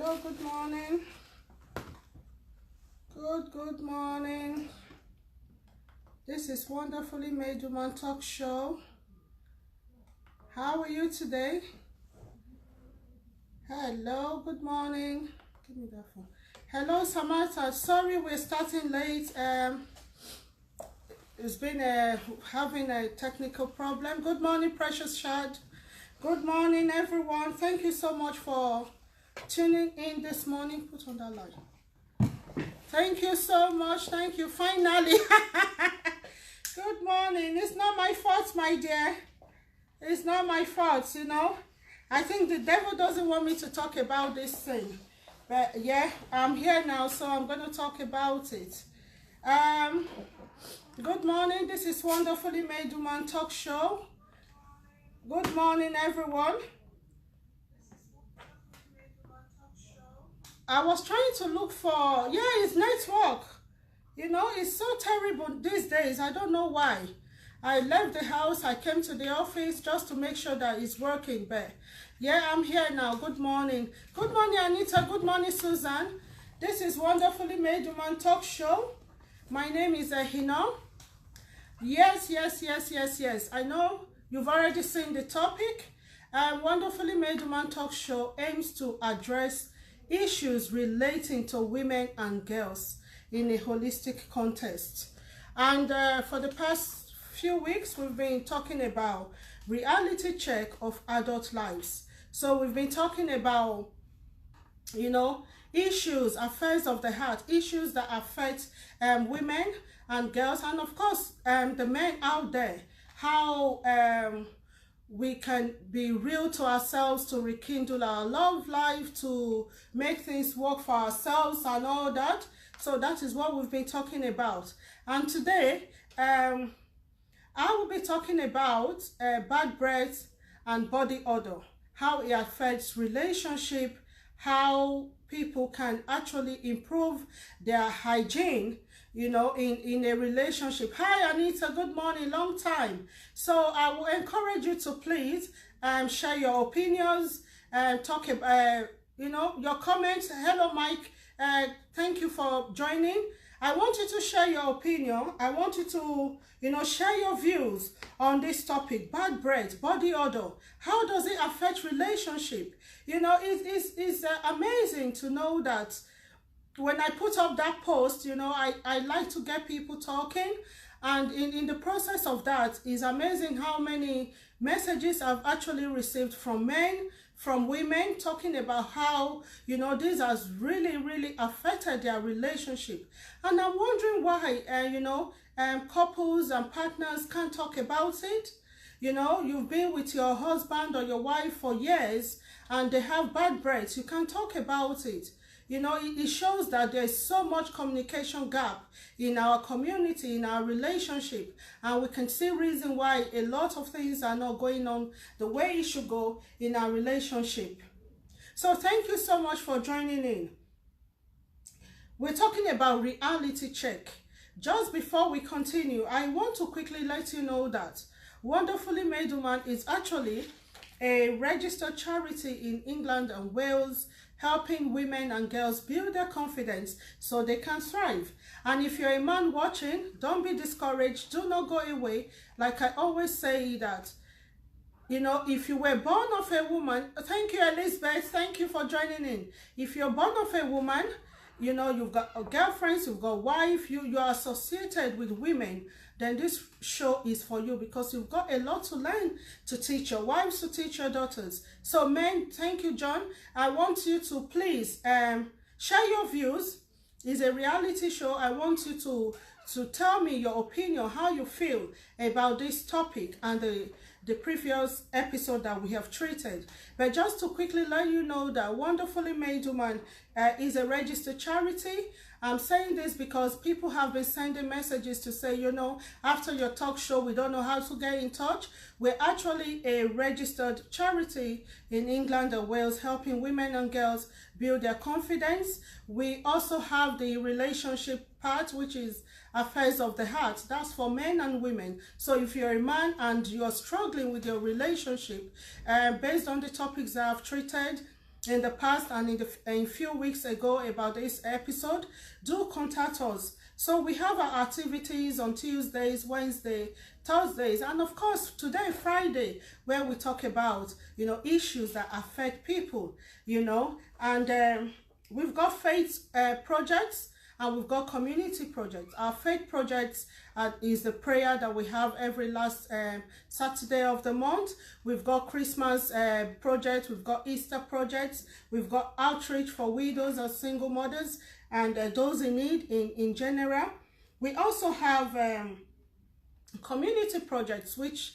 Hello, good morning. Good morning. This is Wonderfully Made Woman Talk Show. How are you today? Hello, good morning. Give me that phone. Hello, Samantha. Sorry we're starting late. It's been having a technical problem. Good morning, Precious Shad. Good morning, everyone. Thank you so much for tuning in this morning. Put on that light. Thank you so much. Thank you. Finally. Good morning. It's not my fault, my dear. It's not my fault, you know. I think the devil doesn't want me to talk about this thing. But yeah, I'm here now, so I'm going to talk about it. Good morning. This is Wonderfully Made Woman Talk Show. Good morning, everyone. I was trying to look for, it's network. You know, it's so terrible these days. I don't know why. I left the house, I came to the office just to make sure that it's working. But yeah, I'm here now. Good morning. Good morning, Anita. Good morning, Susan. This is Wonderfully Made Woman Talk Show. My name is Hino. Yes. I know you've already seen the topic. Wonderfully Made Woman Talk Show aims to address issues relating to women and girls in a holistic context. And for the past few weeks, we've been talking about reality check of adult lives. So we've been talking about, you know, issues, affairs of the heart, issues that affect women and girls, and of course, the men out there, how we can be real to ourselves to rekindle our love life, to make things work for ourselves and all that. So that is what we've been talking about. And today, I will be talking about bad breath and body odor, how it affects relationship, how people can actually improve their hygiene, you know, in a relationship. Hi, Anita. Good morning. Long time. So I will encourage you to please share your opinions and talk about, you know, your comments. Hello, Mike. Thank you for joining. I want you to share your opinion. I want you to, you know, share your views on this topic, bad breath, body odor. How does it affect relationship? You know, it's amazing to know that when I put up that post, you know, I like to get people talking. And in the process of that, it's amazing how many messages I've actually received from men, from women, talking about how, you know, this has really affected their relationship. And I'm wondering why, you know, couples and partners can't talk about it. You know, you've been with your husband or your wife for years and they have bad breath. You can't talk about it. You know, it shows that there's so much communication gap in our community, in our relationship. And we can see reason why a lot of things are not going on the way it should go in our relationship. So thank you so much for joining in. We're talking about reality check. Just before we continue, I want to quickly let you know that Wonderfully Made Woman is actually a registered charity in England and Wales, helping women and girls build their confidence so they can thrive. And if you're a man watching, don't be discouraged. Do not go away. Like I always say that, you know, if you were born of a woman, thank you, Elizabeth. Thank you for joining in. If you're born of a woman, you know, you've got girlfriends, you've got wife, you are associated with women, then this show is for you because you've got a lot to learn to teach your wives, to teach your daughters. So men, thank you, John. I want you to please share your views. It's a reality show. I want you to tell me your opinion, how you feel about this topic and the previous episode that we have treated. But just to quickly let you know that Wonderfully Made Woman is a registered charity. I'm saying this because people have been sending messages to say, you know, after your talk show, we don't know how to get in touch. We're actually a registered charity in England and Wales, helping women and girls build their confidence. We also have the relationship part, which is affairs of the heart. That's for men and women. So if you're a man and you're struggling with your relationship, based on the topics that I've treated, in the past and in a few weeks ago about this episode, do contact us. So we have our activities on Tuesdays, Wednesday, Thursdays, and of course today, Friday, where we talk about, issues that affect people, and we've got faith projects, and we've got community projects. Our faith projects is the prayer that we have every last Saturday of the month. We've got Christmas projects, we've got Easter projects, we've got outreach for widows and single mothers, and those in need in general. We also have community projects, which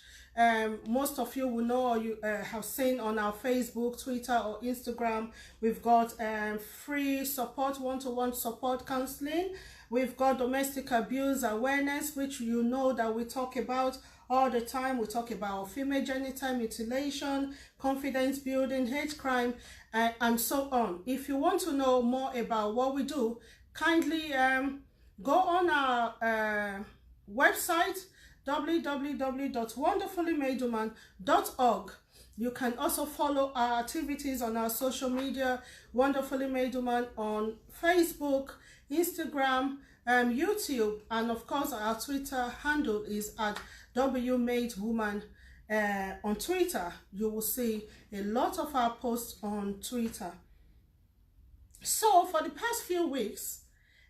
most of you will know or you have seen on our Facebook, Twitter, or Instagram. We've got free support, one-to-one support counseling. We've got domestic abuse awareness, which you know that we talk about all the time. We talk about female genital mutilation, confidence building, hate crime, and so on. If you want to know more about what we do, kindly go on our website, www.wonderfullymadewoman.org. You can also follow our activities on our social media, Wonderfully Made Woman, on Facebook, Instagram, YouTube, and of course our Twitter handle is at WMadeWoman. On Twitter, you will see a lot of our posts on Twitter. So for the past few weeks,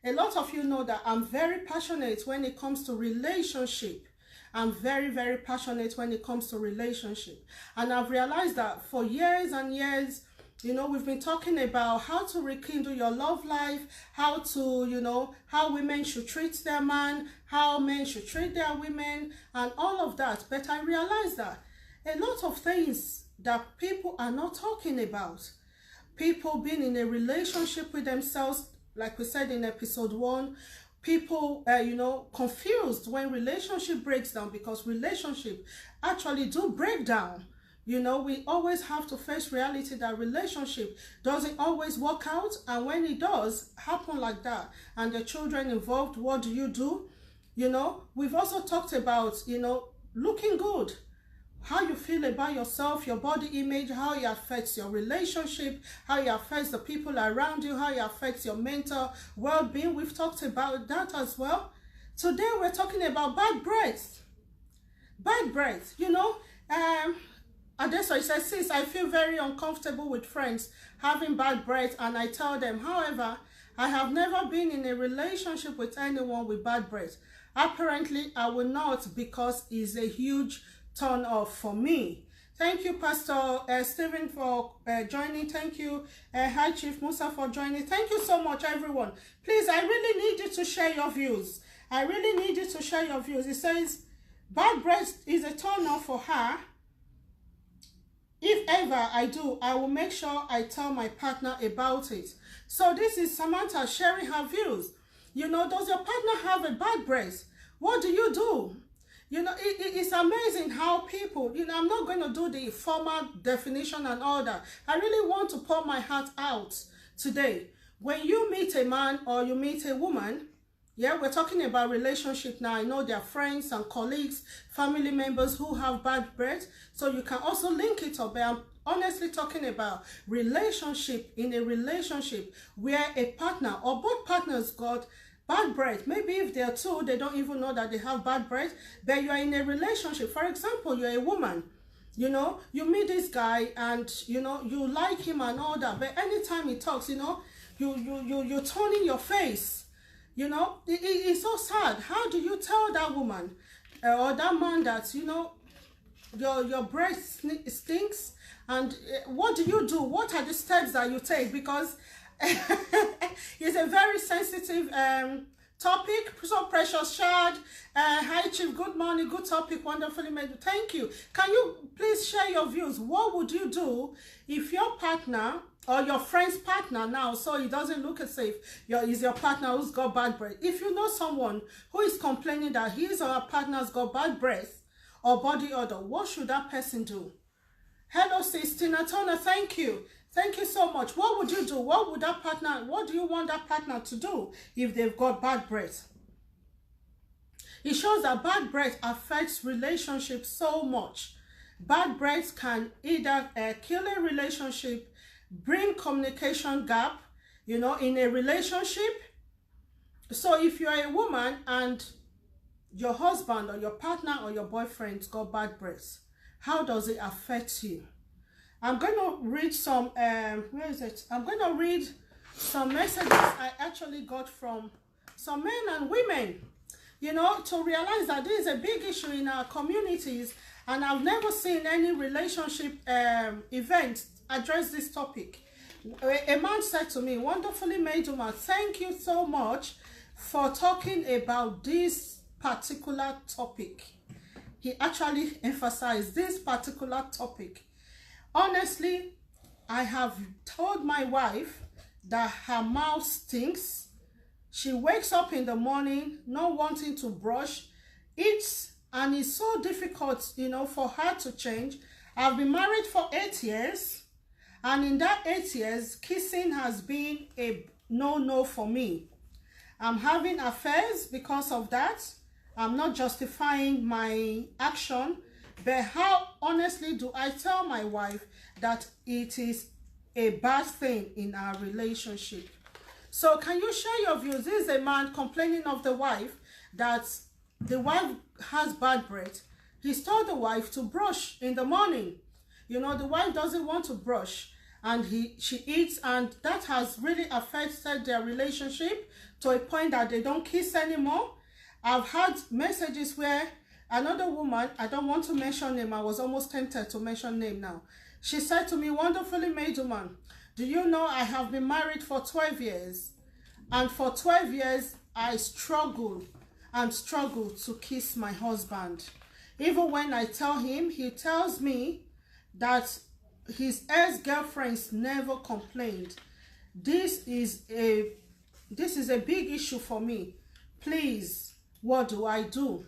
a lot of you know that I'm very passionate when it comes to relationship. I'm very, very passionate when it comes to relationship. And I've realized that for years and years, we've been talking about how to rekindle your love life, how to, how women should treat their man, how men should treat their women, and all of that. But I realized that a lot of things that people are not talking about, people being in a relationship with themselves, like we said in episode 1, people, confused when relationship breaks down, because relationship actually do break down. We always have to face reality that relationship doesn't always work out, and when it does happen like that, and the children involved, what do you do? We've also talked about, looking good, how you feel about yourself, your body image, how it affects your relationship, how it affects the people around you, how it affects your mental well-being. We've talked about that as well. Today we're talking about bad breath. Bad breath, Adesso says, sis, I feel very uncomfortable with friends having bad breath, and I tell them, however, I have never been in a relationship with anyone with bad breath. Apparently, I will not, because it's a huge turn off for me. Thank you, Pastor Stephen, for joining. Thank you, Hi Chief Musa, for joining. Thank you so much, everyone. Please, I really need you to share your views. I really need you to share your views. It says, bad breath is a turn off for her. If ever I do, I will make sure I tell my partner about it. So this is Samantha sharing her views. Does your partner have a bad breath? What do you do? It's amazing how people, I'm not going to do the formal definition and all that. I really want to pour my heart out today. When you meet a man or you meet a woman, yeah, we're talking about relationship now. I know there are friends and colleagues, family members who have bad breath. So you can also link it up. But I'm honestly talking about relationship, in a relationship where a partner or both partners got bad breath. Maybe if they're two, they don't even know that they have bad breath, but you are in a relationship. For example, you're a woman, you meet this guy and, you like him and all that, but anytime he talks, you're turning your face, it's so sad. How do you tell that woman or that man that, your breath stinks? And what do you do? What are the steps that you take? Because it's a very sensitive topic. So Precious Shad, hi Chief, good morning, good topic, wonderfully made. Thank you. Can you please share your views? What would you do if your partner or your friend's partner now, so it doesn't look as if is your partner who's got bad breath? If you know someone who is complaining that his or her partner's got bad breath or body odor, what should that person do? Hello, Tina Turner, thank you. Thank you so much. What would you do? What do you want that partner to do if they've got bad breath? It shows that bad breath affects relationships so much. Bad breath can either kill a relationship, bring communication gap, you know, in a relationship. So if you're a woman and your husband or your partner or your boyfriend got bad breath, how does it affect you? I'm going to read some, where is it? I'm going to read some messages I actually got from some men and women, you know, to realize that this is a big issue in our communities, and I've never seen any relationship event address this topic. A man said to me, "Wonderfully made woman, thank you so much for talking about this particular topic." He actually emphasized this particular topic. Honestly, I have told my wife that her mouth stinks. She wakes up in the morning not wanting to brush, eats, and it's so difficult, you know, for her to change. I've been married for 8 years, and in that 8 years, kissing has been a no-no for me. I'm having affairs because of that. I'm not justifying my action, but how honestly do I tell my wife that it is a bad thing in our relationship? So can you share your views? This is a man complaining of the wife, that the wife has bad breath. He's told the wife to brush in the morning. You know, the wife doesn't want to brush, and she eats, and that has really affected their relationship to a point that they don't kiss anymore. I've had messages where another woman, I don't want to mention name, I was almost tempted to mention name now. She said to me, "Wonderfully made woman, do you know I have been married for 12 years? And for 12 years, I struggle to kiss my husband. Even when I tell him, he tells me that his ex-girlfriends never complained. This is a big issue for me. Please, what do I do?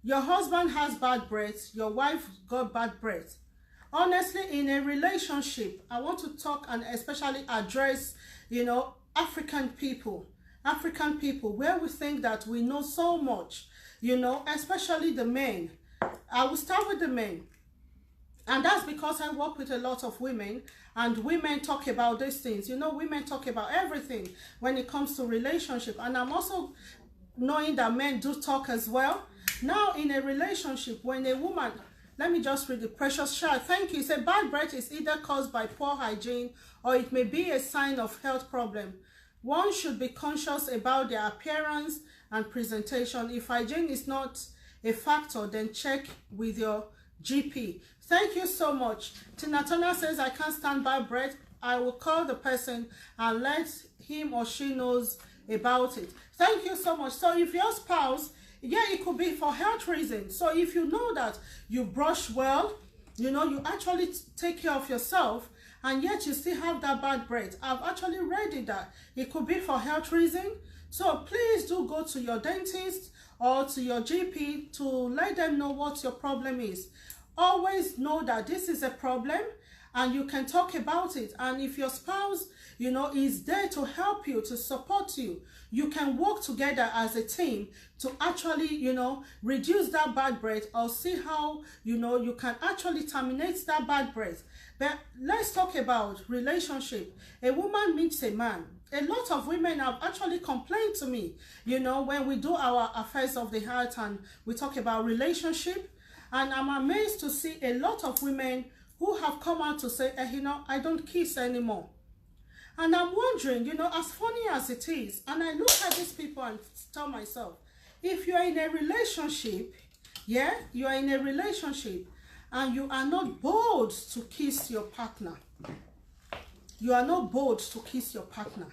Your husband has bad breath. Your wife got bad breath." Honestly, in a relationship, I want to talk and especially address, you know, African people, where we think that we know so much, you know, especially the men. I will start with the men. And that's because I work with a lot of women, and women talk about these things. You know, women talk about everything when it comes to relationship. And I'm also knowing that men do talk as well. Now, in a relationship, when a woman, let me just read the Precious Child. Thank you. It said, bad breath is either caused by poor hygiene or it may be a sign of health problem. One should be conscious about their appearance and presentation. If hygiene is not a factor, then check with your GP. Thank you so much. Tina Turner says, "I can't stand bad breath. I will call the person and let him or she knows about it." Thank you so much. So if your spouse, yeah, it could be for health reasons. So if you know that you brush well, you know, you actually take care of yourself, and yet you still have that bad breath, I've actually read it that it could be for health reason. So please do go to your dentist or to your GP to let them know what your problem is. Always know that this is a problem and you can talk about it. And if your spouse, you know, is there to help you, to support you, you can work together as a team to actually, you know, reduce that bad breath, or see how, you know, you can actually terminate that bad breath. But let's talk about relationship. A woman meets a man. A lot of women have actually complained to me, you know, when we do our affairs of the heart and we talk about relationship. And I'm amazed to see a lot of women who have come out to say, you know, I don't kiss anymore. And I'm wondering, you know, as funny as it is, and I look at these people and tell myself, if you're in a relationship, yeah, you are in a relationship and you are not bold to kiss your partner. You are not bold to kiss your partner.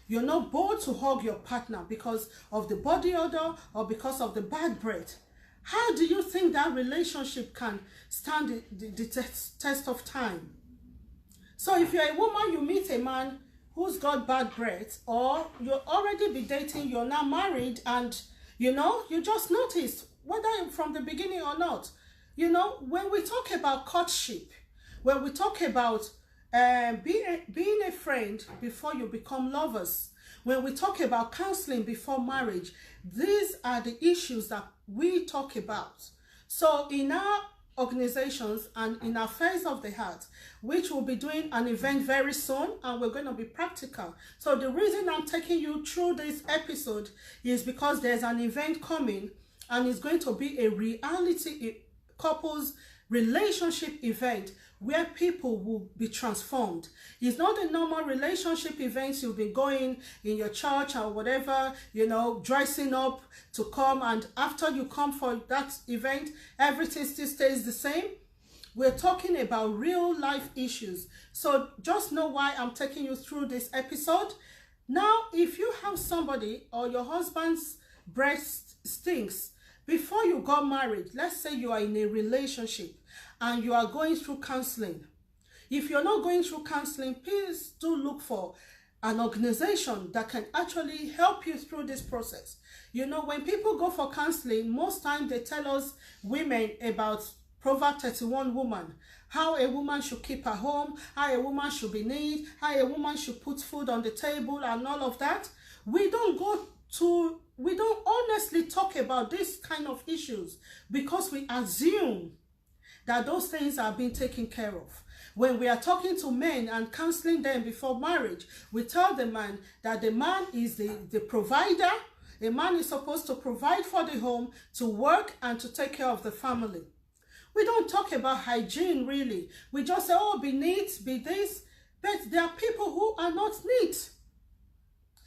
You're not bold to hug your partner because of the body odor or because of the bad breath. How do you think that relationship can stand the test of time? So if you're a woman, you meet a man who's got bad breath, or you're already be dating, you're now married, and you know, you just noticed, whether from the beginning or not, you know, when we talk about courtship, when we talk about being a friend before you become lovers, when we talk about counseling before marriage, these are the issues that we talk about. So in our organizations and in affairs of the heart, which will be doing an event very soon, and we're going to be practical. So the reason I'm taking you through this episode is because there's an event coming, and it's going to be a reality couples relationship event where people will be transformed. It's not a normal relationship events you've been going in your church or whatever, you know, dressing up to come, and after you come for that event, everything still stays the same. We're talking about real life issues. So just know why I'm taking you through this episode. Now, if you have somebody or your husband's breast stinks before you got married, let's say you are in a relationship and you are going through counseling. If you're not going through counseling, please do look for an organization that can actually help you through this process. You know, when people go for counseling, most times they tell us women about Proverbs 31 woman, how a woman should keep her home, how a woman should be neat, how a woman should put food on the table and all of that. We don't honestly talk about this kind of issues because we assume that those things are being taken care of. When we are talking to men and counseling them before marriage, we tell the man that the man is the provider. The man is supposed to provide for the home, to work and to take care of the family. We don't talk about hygiene really. We just say, oh, be neat, be this. But there are people who are not neat.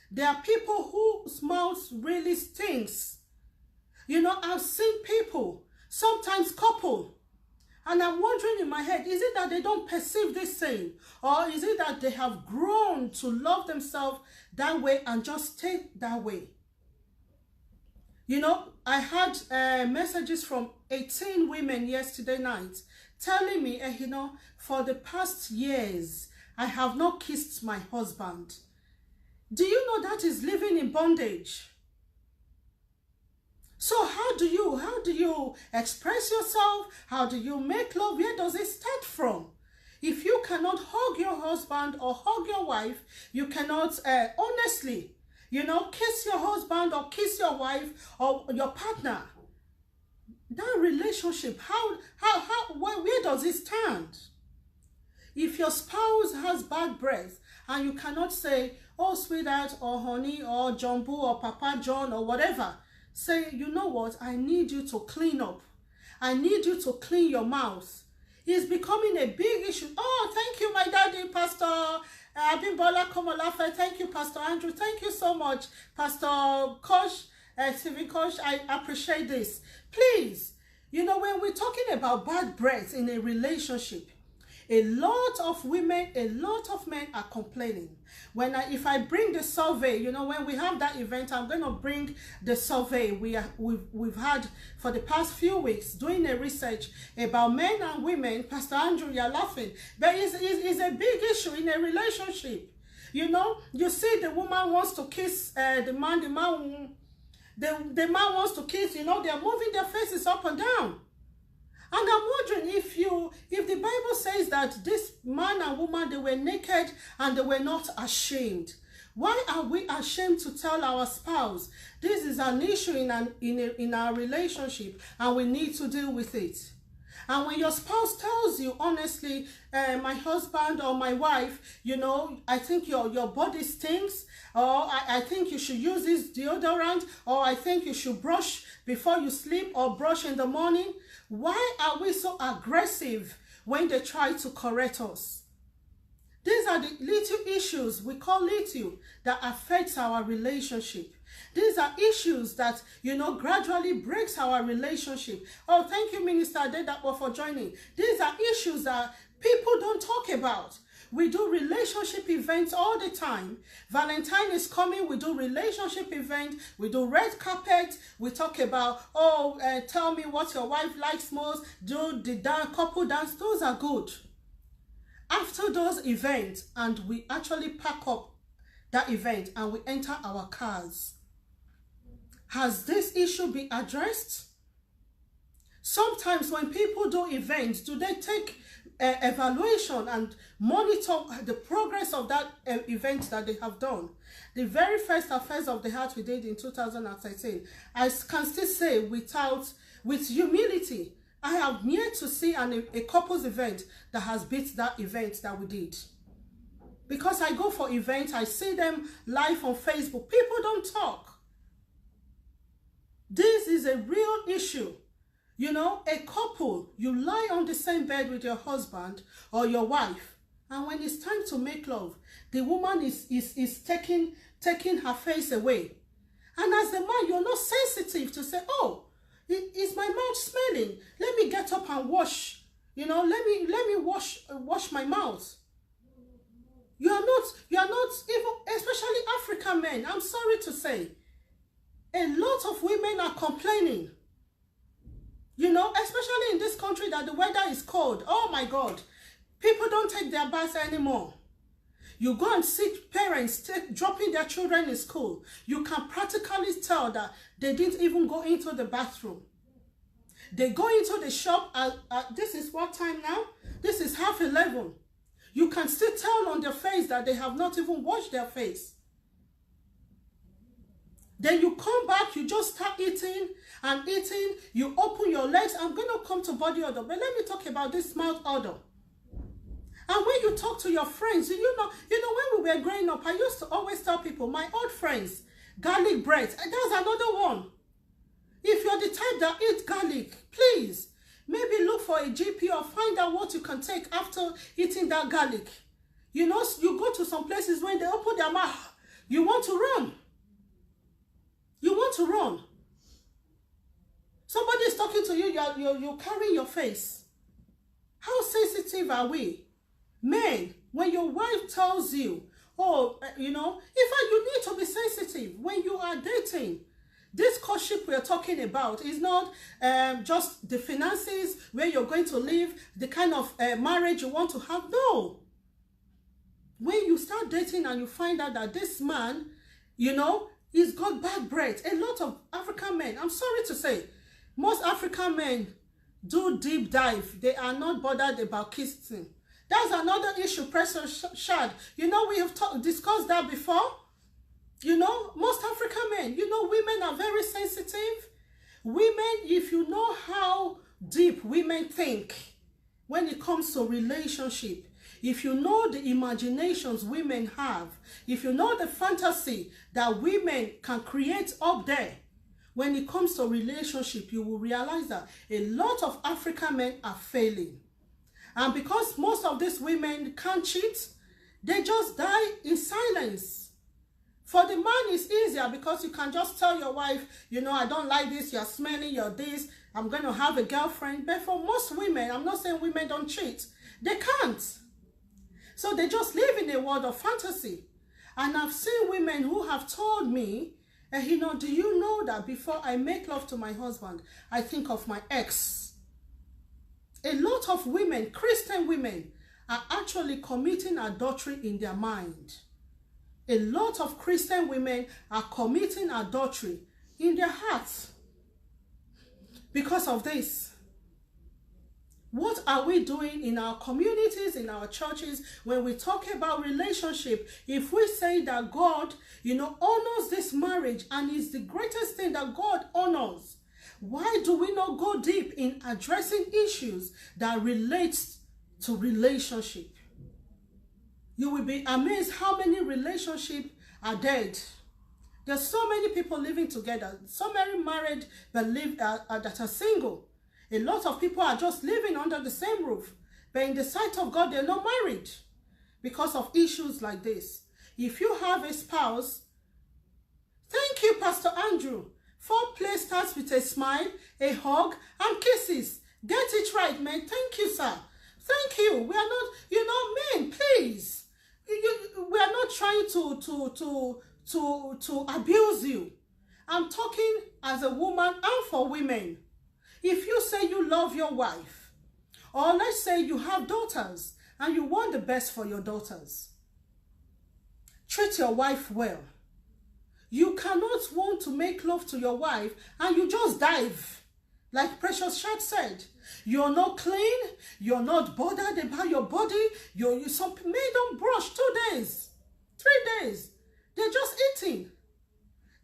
There are people whose mouths really stinks. You know, I've seen people, sometimes couple, and I'm wondering in my head, is it that they don't perceive this thing? Or is it that they have grown to love themselves that way and just stay that way? You know, I had messages from 18 women yesterday night telling me, you know, for the past years, I have not kissed my husband. Do you know that is living in bondage? So how do you express yourself? How do you make love? Where does it start from? If you cannot hug your husband or hug your wife, you cannot honestly, you know, kiss your husband or kiss your wife or your partner. That relationship, where does it stand? If your spouse has bad breath and you cannot say, oh, sweetheart, or honey, or Jumbo, or Papa John, or whatever, say, you know what, I need you to clean up. I need you to clean your mouth. It's becoming a big issue. Oh, thank you, my daddy, Pastor Abimbola Komolafe. Thank you, Pastor Andrew. Thank you so much, Pastor Kosh, Stephen Kosh. I appreciate this. Please, you know, when we're talking about bad breath in a relationship, a lot of women, a lot of men are complaining. If I bring the survey, you know, when we have that event, I'm going to bring the survey we've had for the past few weeks doing a research about men and women. Pastor Andrew, you're laughing, but it's a big issue in a relationship. You know, you see the woman wants to kiss the man wants to kiss, you know, they're moving their faces up and down. And I'm wondering if the Bible says that this man and woman, they were naked and they were not ashamed. Why are we ashamed to tell our spouse this is an issue in our relationship and we need to deal with it? And when your spouse tells you, honestly, my husband or my wife, you know, I think your body stinks, or I think you should use this deodorant, or I think you should brush before you sleep or brush in the morning. Why are we so aggressive when they try to correct us? These are the little issues, we call little, that affects our relationship. These are issues that, you know, gradually breaks our relationship. Oh, thank you, Minister Adedapo, for joining. These are issues that people don't talk about. We do relationship events all the time. Valentine is coming, we do relationship event, we do red carpet, we talk about, tell me what your wife likes most, do the couple dance, those are good. After those events, and we actually pack up that event and we enter our cars, has this issue been addressed? Sometimes when people do events, do they take evaluation and monitor the progress of that event that they have done? The very first Affairs of the Heart we did in 2013, I can still say with humility I have yet to see a couples event that has beat that event that we did. Because I go for events, I see them live on Facebook. People don't talk. This is a real issue. You know, a couple, you lie on the same bed with your husband or your wife, and when it's time to make love, the woman is taking her face away. And as the man, you're not sensitive to say, oh, is my mouth smelling? Let me get up and wash. You know, let me wash my mouth. You are not even, especially African men, I'm sorry to say, a lot of women are complaining. You know, especially in this country that the weather is cold. Oh my God. People don't take their baths anymore. You go and see parents dropping their children in school. You can practically tell that they didn't even go into the bathroom. They go into the shop this is what time now? This is 11:30. You can still tell on their face that they have not even washed their face. Then you come back, you just start eating and eating. You open your legs. I'm going to come to body odor, but let me talk about this mouth odor. And when you talk to your friends, you know, when we were growing up, I used to always tell people, my old friends, garlic bread. And that's another one. If you're the type that eat garlic, please, maybe look for a GP or find out what you can take after eating that garlic. You know, you go to some places when they open their mouth, you want to run. You want to run. Somebody is talking to you, you're carrying your face. How sensitive are we? Men, when your wife tells you, oh, you know, in fact, you need to be sensitive when you are dating. This courtship we are talking about is not just the finances, where you're going to live, the kind of marriage you want to have. No. When you start dating and you find out that this man, you know, he's got bad breath. A lot of African men, I'm sorry to say, most African men do deep dive. They are not bothered about kissing. That's another issue, Professor Shad. You know, we have discussed that before. You know, most African men, you know, women are very sensitive. Women, if you know how deep women think when it comes to relationship, if you know the imaginations women have, if you know the fantasy that women can create up there, when it comes to relationship, you will realize that a lot of African men are failing. And because most of these women can't cheat, they just die in silence. For the man, it's easier because you can just tell your wife, you know, I don't like this, you're smelling, you're this, I'm going to have a girlfriend. But for most women, I'm not saying women don't cheat, they can't. So they just live in a world of fantasy. And I've seen women who have told me, you know, do you know that before I make love to my husband, I think of my ex? A lot of women, Christian women, are actually committing adultery in their mind. A lot of Christian women are committing adultery in their hearts because of this. What are we doing in our communities, in our churches, when we talk about relationship? If we say that God, you know, honors this marriage and is the greatest thing that God honors, why do we not go deep in addressing issues that relate to relationship? You will be amazed how many relationships are dead. There's so many people living together, so many married but that are single. A lot of people are just living under the same roof, but in the sight of God, they're not married because of issues like this. If you have a spouse, thank you, Pastor Andrew. Foreplay starts with a smile, a hug, and kisses. Get it right, man. Thank you, sir. Thank you. We are not, you know, men, please. We are not trying to abuse you. I'm talking as a woman and for women. If you say you love your wife, or let's say you have daughters and you want the best for your daughters, treat your wife well. You cannot want to make love to your wife and you just dive. Like Precious Shad said, you're not clean, you're not bothered about your body, some men don't brush 2 days, 3 days. They're just eating.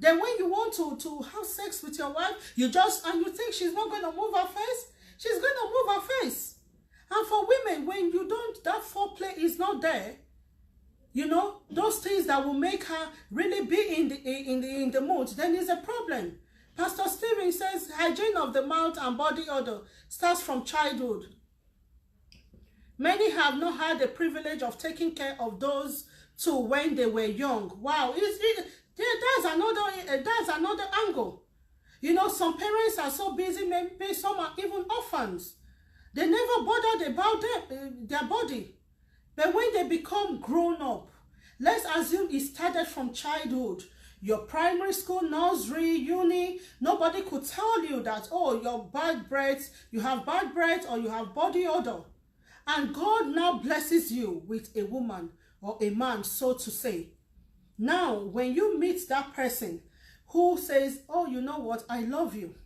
Then when you want to have sex with your wife, you think she's not going to move her face. she's going to move her face. And for women, when you don't, that foreplay is not there, you know, those things that will make her really be in the mood, then it's a problem. Pastor Stephen says hygiene of the mouth and body odor starts from childhood. Many have not had the privilege of taking care of those too when they were young. Wow, that's another angle. You know, some parents are so busy, maybe some are even orphans. They never bothered about their body. But when they become grown up, let's assume it started from childhood. Your primary school, nursery, uni, nobody could tell you that, oh, you're bad breath, you have bad breath, or you have body odor. And God now blesses you with a woman or a man, so to say. Now, when you meet that person who says, oh, you know what, I love you,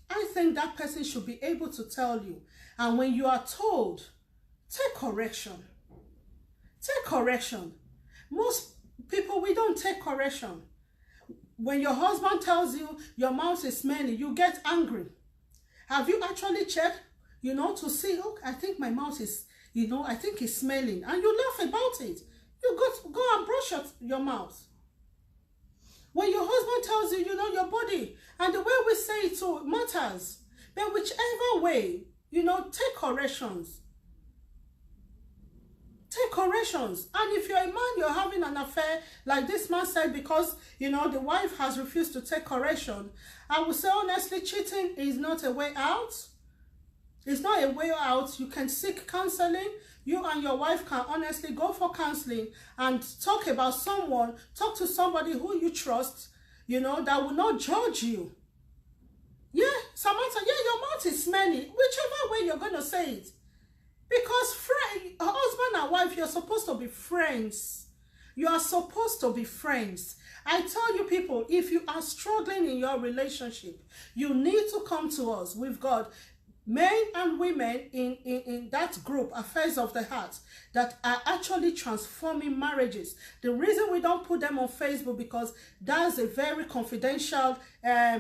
I think that person should be able to tell you. And when you are told, take correction. Take correction. Most people, we don't take correction. When your husband tells you your mouth is smelly, you get angry. Have you actually checked, you know, to see, oh, I think my mouth is, you know, I think it's smelling. And you laugh about it. You go and brush your mouth. When your husband tells you, you know, your body, and the way we say it too matters. But whichever way, you know, take corrections. Take corrections. And if you're a man, you're having an affair, like this man said, because, you know, the wife has refused to take correction, I would say, honestly, cheating is not a way out. It's not a way out. You can seek counseling. You and your wife can honestly go for counseling and talk about someone, talk to somebody who you trust, you know, that will not judge you. Yeah, Samantha, yeah, your mouth is smelly. Whichever way you're going to say it. Because husband and wife, you're supposed to be friends. You are supposed to be friends. I tell you people, if you are struggling in your relationship, you need to come to us. We've got men and women in that group, Affairs of the Heart, that are actually transforming marriages. The reason we don't put them on Facebook, because that's a very confidential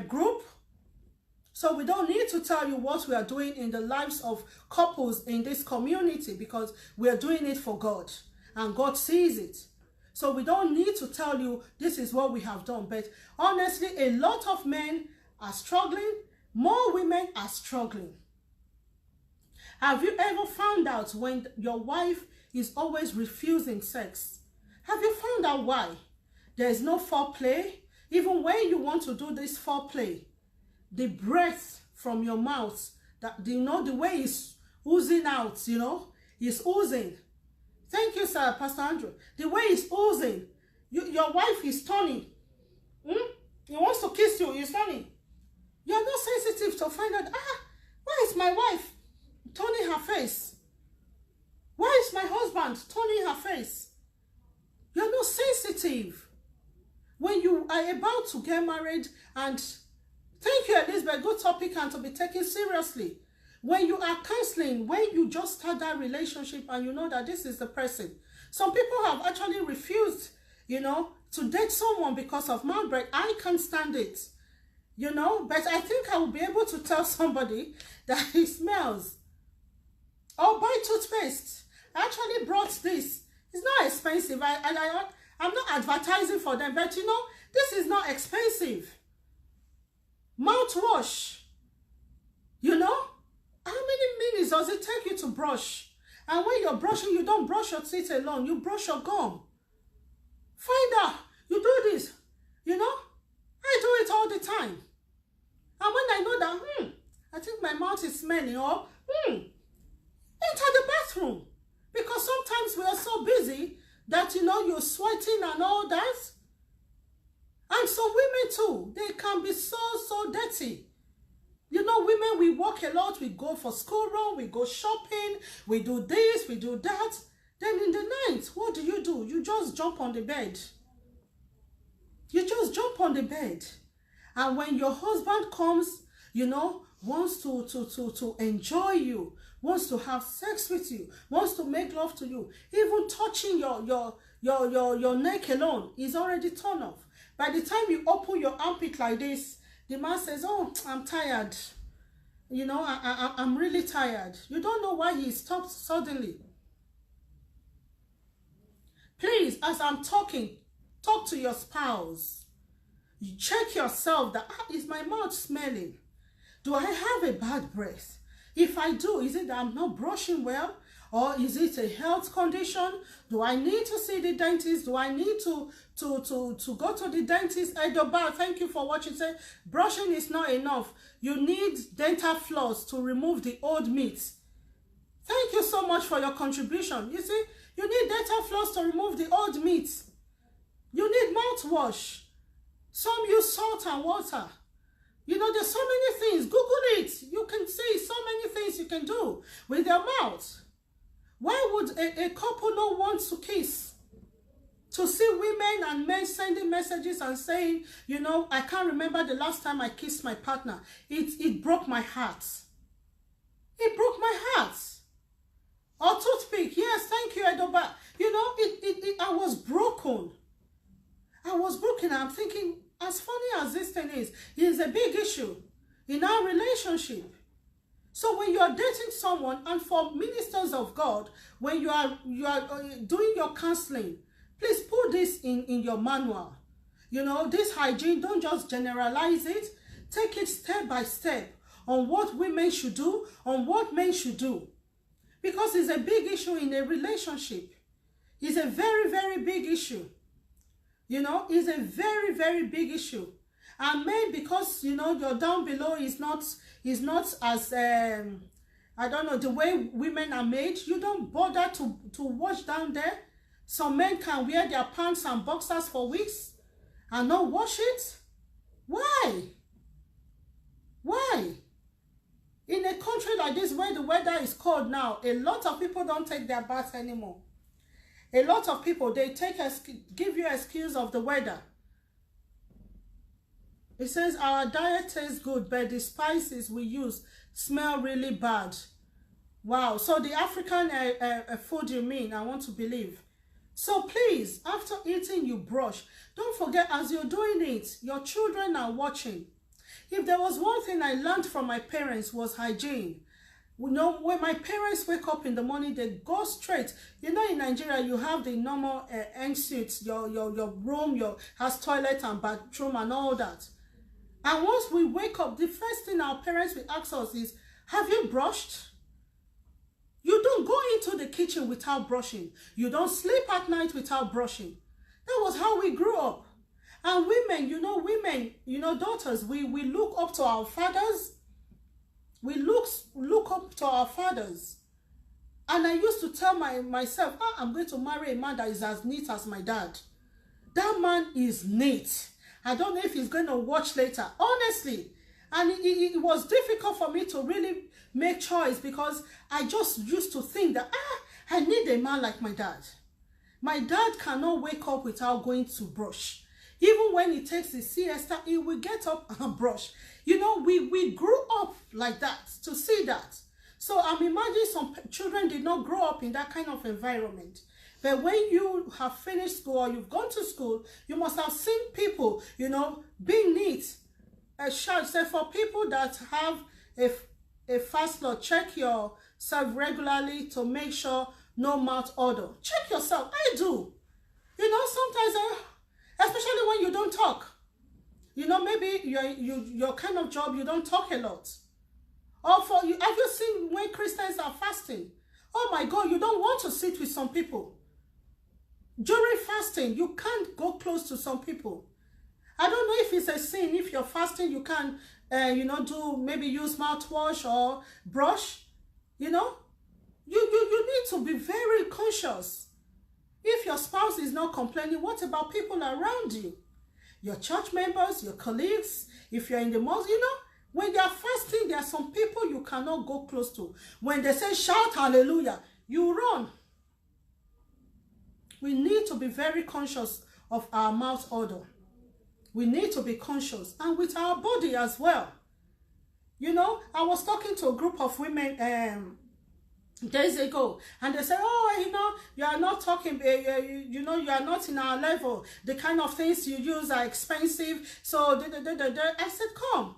group. So we don't need to tell you what we are doing in the lives of couples in this community, because we are doing it for God and God sees it. So we don't need to tell you this is what we have done. But honestly, a lot of men are struggling. More women are struggling. Have you ever found out when your wife is always refusing sex? Have you found out why? There is no foreplay. Even when you want to do this foreplay, the breath from your mouth, that, you know, the way it's oozing out, you know, it's oozing. Thank you, sir, Pastor Andrew. The way it's oozing, your wife is turning. He wants to kiss you, he's turning. You're not sensitive to find out, why is my wife turning her face? Why is my husband turning her face? You're not sensitive. When you are about to get married, and thank you, Elizabeth, good topic and to be taken seriously. When you are counseling, when you just start that relationship and you know that this is the person. Some people have actually refused, you know, to date someone because of mouth breath. I can't stand it, you know, but I think I will be able to tell somebody that he smells. Or buy toothpaste. I actually brought this. It's not expensive. I'm not advertising for them, but you know, this is not expensive. Mouthwash. You know, how many minutes does it take you to brush? And when you're brushing, you don't brush your teeth alone. You brush your gum. Find out. You do this. You know, I do it all the time. And when I know that, I think my mouth is smelling, or, enter the bathroom. Because sometimes we are so busy that, you know, you're sweating and all that. And some women too, they can be so dirty. You know, women, we work a lot. We go for school run, we go shopping, we do this, we do that. Then in the night, what do? You just jump on the bed. You just jump on the bed. And when your husband comes, you know, wants to enjoy you, wants to have sex with you, wants to make love to you, even touching your neck alone is already turned off. By the time you open your armpit like this, the man says, oh, I'm tired. You know, I'm really tired. You don't know why he stopped suddenly. Please, as I'm talking, talk to your spouse. You check yourself that, is my mouth smelling? Do I have a bad breath? If I do, is it that I'm not brushing well? Or is it a health condition? Do I need to see the dentist? Do I need to go to the dentist? Odour, thank you for what you said. Brushing is not enough. You need dental floss to remove the old meat. Thank you so much for your contribution. You see, you need dental floss to remove the old meat. You need mouthwash. Some use salt and water. You know, there's so many things. Google it. You can see so many things you can do with your mouth. Why would a couple not want to kiss? To see women and men sending messages and saying, you know, I can't remember the last time I kissed my partner. It broke my heart. It broke my heart. Or toothpick. Yes, thank you, Odour. You know, I was broken. I was broken. I'm thinking, as funny as this thing is, it is a big issue in our relationship. So when you are dating someone, and for ministers of God, when you are doing your counseling, please put this in your manual. You know, this hygiene, don't just generalize it. Take it step by step on what women should do, on what men should do. Because it's a big issue in a relationship. It's a very, very big issue. You know, it's a very, very big issue. And men, because, you know, your down below is not as, I don't know, the way women are made, you don't bother to wash down there. Some men can wear their pants and boxers for weeks and not wash it. Why? Why? In a country like this where the weather is cold now, a lot of people don't take their bath anymore. A lot of people, they give you excuse of the weather. It says our diet tastes good, but the spices we use smell really bad. Wow. So the African food you mean, I want to believe. So please, after eating, you brush. Don't forget, as you're doing it, your children are watching. If there was one thing I learned from my parents, was hygiene. You know, when my parents wake up in the morning, they go straight. You know, in Nigeria, you have the normal ensuite, your room, has toilet and bathroom and all that. And once we wake up, the first thing our parents will ask us is, have you brushed? You don't go into the kitchen without brushing. You don't sleep at night without brushing. That was how we grew up. And women, daughters, we look up to our fathers. We look up to our fathers. And I used to tell myself, I'm going to marry a man that is as neat as my dad. That man is neat. I don't know if he's going to watch later. Honestly. And it was difficult for me to really make choice, because I just used to think that, I need a man like my dad. My dad cannot wake up without going to brush. Even when he takes the siesta, he will get up and brush. You know, we grew up like that, to see that. So I'm imagining some children did not grow up in that kind of environment. But when you have finished school or you've gone to school, you must have seen people, you know, being neat. A child said, for people that have a fast law, check yourself regularly to make sure no mouth odor. Check yourself. I do. You know, sometimes, especially when you don't talk. You know, maybe your kind of job, you don't talk a lot. Or have you seen when Christians are fasting? Oh my God, you don't want to sit with some people. During fasting, you can't go close to some people. I don't know if it's a sin. If you're fasting, you can, maybe use mouthwash or brush. You know, you need to be very conscious. If your spouse is not complaining, what about people around you? Your church members, your colleagues, if you're in the mosque, you know, when they are fasting, there are some people you cannot go close to. When they say shout hallelujah, you run. We need to be very conscious of our mouth odor. We need to be conscious, and with our body as well. You know, I was talking to a group of women days ago, and they said, oh, you know, you are not talking, you are not in our level. The kind of things you use are expensive. So I said, come.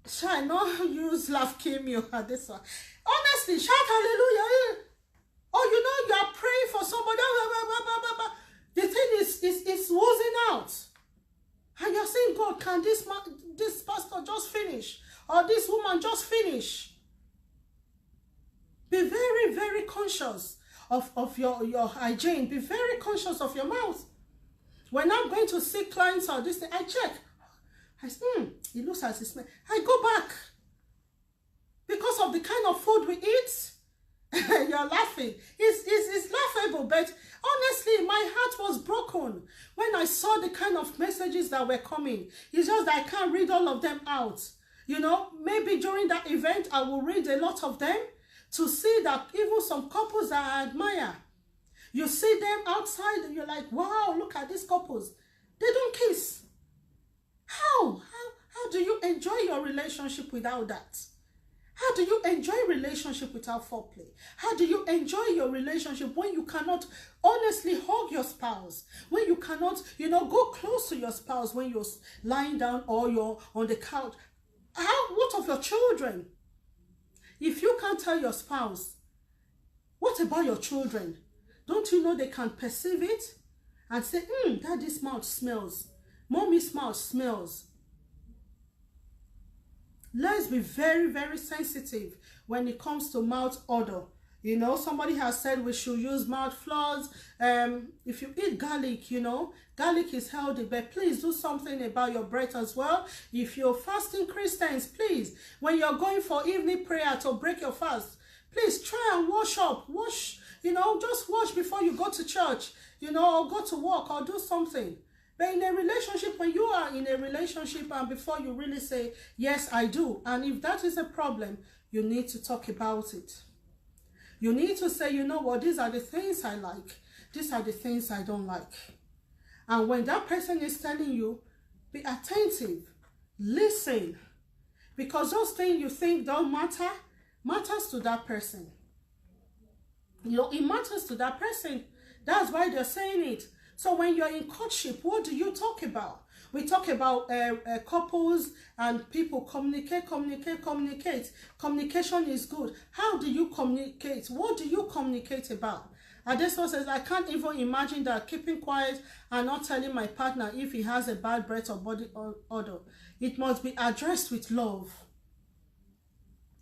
Shall I not use laugh came you at this one? Honestly, shout hallelujah. Oh, you know, you are praying for somebody. The thing is oozing out. And you're saying, God, can this pastor just finish? Or this woman just finish? Be very, very conscious of your hygiene. Be very conscious of your mouth. When I'm going to see clients or this thing, I check. I say, it looks as it smells. I go back. Because of the kind of food we eat, you're laughing. It's laughable, but honestly, my heart was broken when I saw the kind of messages that were coming. It's just that I can't read all of them out. You know, maybe during that event, I will read a lot of them to see that even some couples that I admire, you see them outside and you're like, wow, look at these couples. They don't kiss. How do you enjoy your relationship without that? How do you enjoy relationship without foreplay? How do you enjoy your relationship when you cannot honestly hug your spouse? When you cannot, you know, go close to your spouse when you're lying down or you're on the couch? What of your children? If you can't tell your spouse, what about your children? Don't you know they can perceive it and say, daddy's mouth smells, mommy's mouth smells. Let's be very, very sensitive when it comes to mouth odor. You know, somebody has said we should use mouth floss. If you eat garlic, you know, garlic is healthy, but please do something about your breath as well. If you're fasting Christians, please, when you're going for evening prayer to break your fast, please try and wash up. Wash, you know, just wash before you go to church, you know, or go to work or do something. But in a relationship, when you are in a relationship and before you really say, yes, I do. And if that is a problem, you need to talk about it. You need to say, you know what, these are the things I like. These are the things I don't like. And when that person is telling you, be attentive. Listen. Because those things you think don't matter, matters to that person. You know, it matters to that person. That's why they're saying it. So when you're in courtship, what do you talk about? We talk about couples and people communicate. Communication is good. How do you communicate? What do you communicate about? Adesso says, I can't even imagine that keeping quiet and not telling my partner if he has a bad breath or body odor. It must be addressed with love.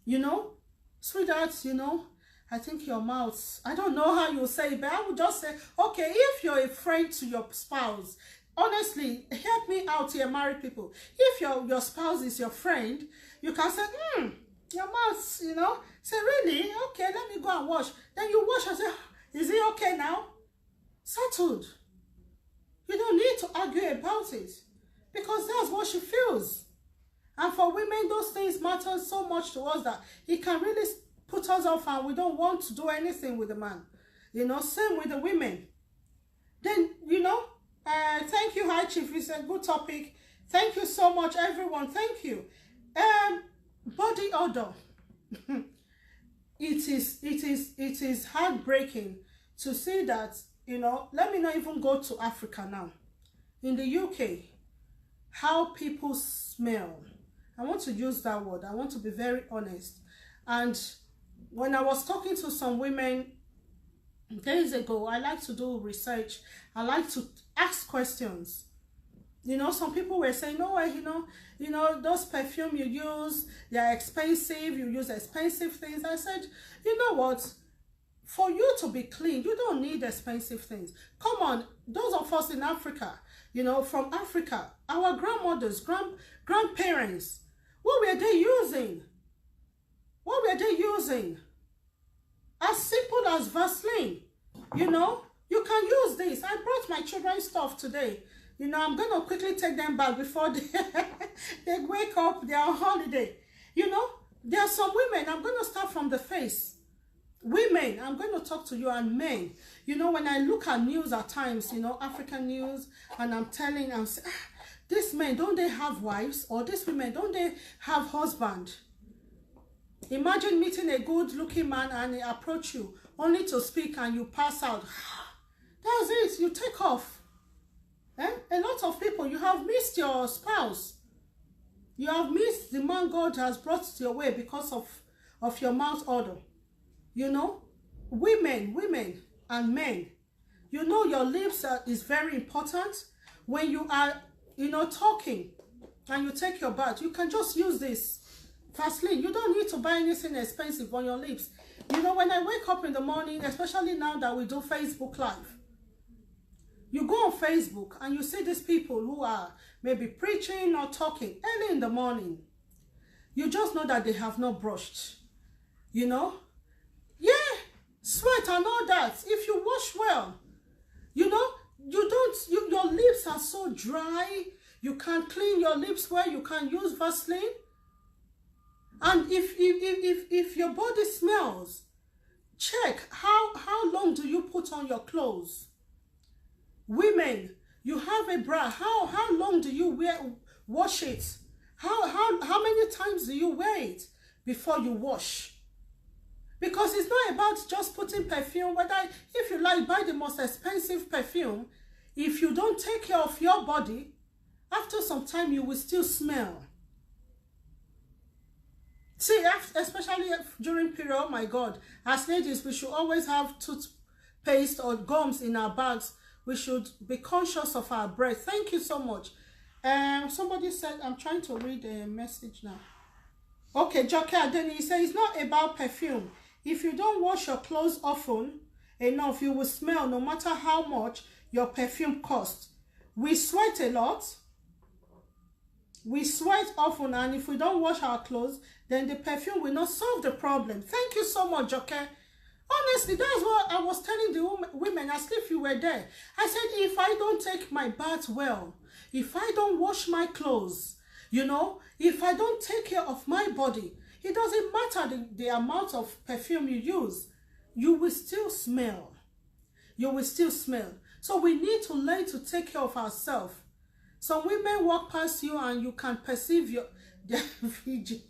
You know, sweethearts, you know, I think your mouth, I don't know how you say it, but I would just say, okay, if you're a friend to your spouse, honestly, help me out here, married people. If your spouse is your friend, you can say, your mouth, you know, say, really? Okay, let me go and wash. Then you wash and say, is it okay now? Settled. You don't need to argue about it because that's what she feels. And for women, those things matter so much to us that it can really put us off and we don't want to do anything with the man. You know, same with the women. Then, you know, thank you, High Chief. It's a good topic. Thank you so much, everyone. Thank you. Body odor. It is heartbreaking to see that, you know, let me not even go to Africa now. In the UK, how people smell. I want to use that word. I want to be very honest. And when I was talking to some women days ago, I like to do research. I like to ask questions. You know, some people were saying, no, you know, those perfume you use, they're expensive. You use expensive things. I said, you know what? For you to be clean, you don't need expensive things. Come on, those of us in Africa, you know, from Africa, our grandmothers, grandparents, what were they using? What were they using? As simple as Vaseline. You know, you can use this. I brought my children's stuff today. You know, I'm going to quickly take them back before they wake up. They're on holiday. You know, there are some women. I'm going to start from the face. Women, I'm going to talk to you, and men. You know, when I look at news at times, you know, African news, and I'm saying, these men, don't they have wives? Or these women, don't they have husband? Imagine meeting a good-looking man and he approach you only to speak and you pass out. That's it. You take off. A lot of people, you have missed your spouse. You have missed the man God has brought your way because of your mouth odor. You know, women and men, you know your lips is very important. When you are, you know, talking and you take your bath, you can just use this Vaseline. You don't need to buy anything expensive on your lips. You know, when I wake up in the morning, especially now that we do Facebook Live, you go on Facebook and you see these people who are maybe preaching or talking early in the morning. You just know that they have not brushed, you know. Yeah, sweat and all that. If you wash well, you know, your lips are so dry. You can't clean your lips well. You can use Vaseline. And if your body smells, check how long do you put on your clothes. Women, you have a bra. How long do you wash it? How many times do you wear it before you wash? Because it's not about just putting perfume. Whether if you like buy the most expensive perfume, if you don't take care of your body, after some time you will still smell. See, especially during period, oh my God, as ladies, we should always have toothpaste or gums in our bags. We should be conscious of our breath. Thank you so much. Somebody said, I'm trying to read a message now. Okay, Joke Adeni, he says, it's not about perfume. If you don't wash your clothes often enough, you will smell no matter how much your perfume costs. We sweat a lot. We sweat often, and if we don't wash our clothes, then the perfume will not solve the problem. Thank you so much, Joke. Honestly, that's what I was telling the women, as if you were there. I said, if I don't take my bath well, if I don't wash my clothes, you know, if I don't take care of my body, it doesn't matter the amount of perfume you use, you will still smell. You will still smell. So we need to learn to take care of ourselves. Some women walk past you and you can perceive their VG.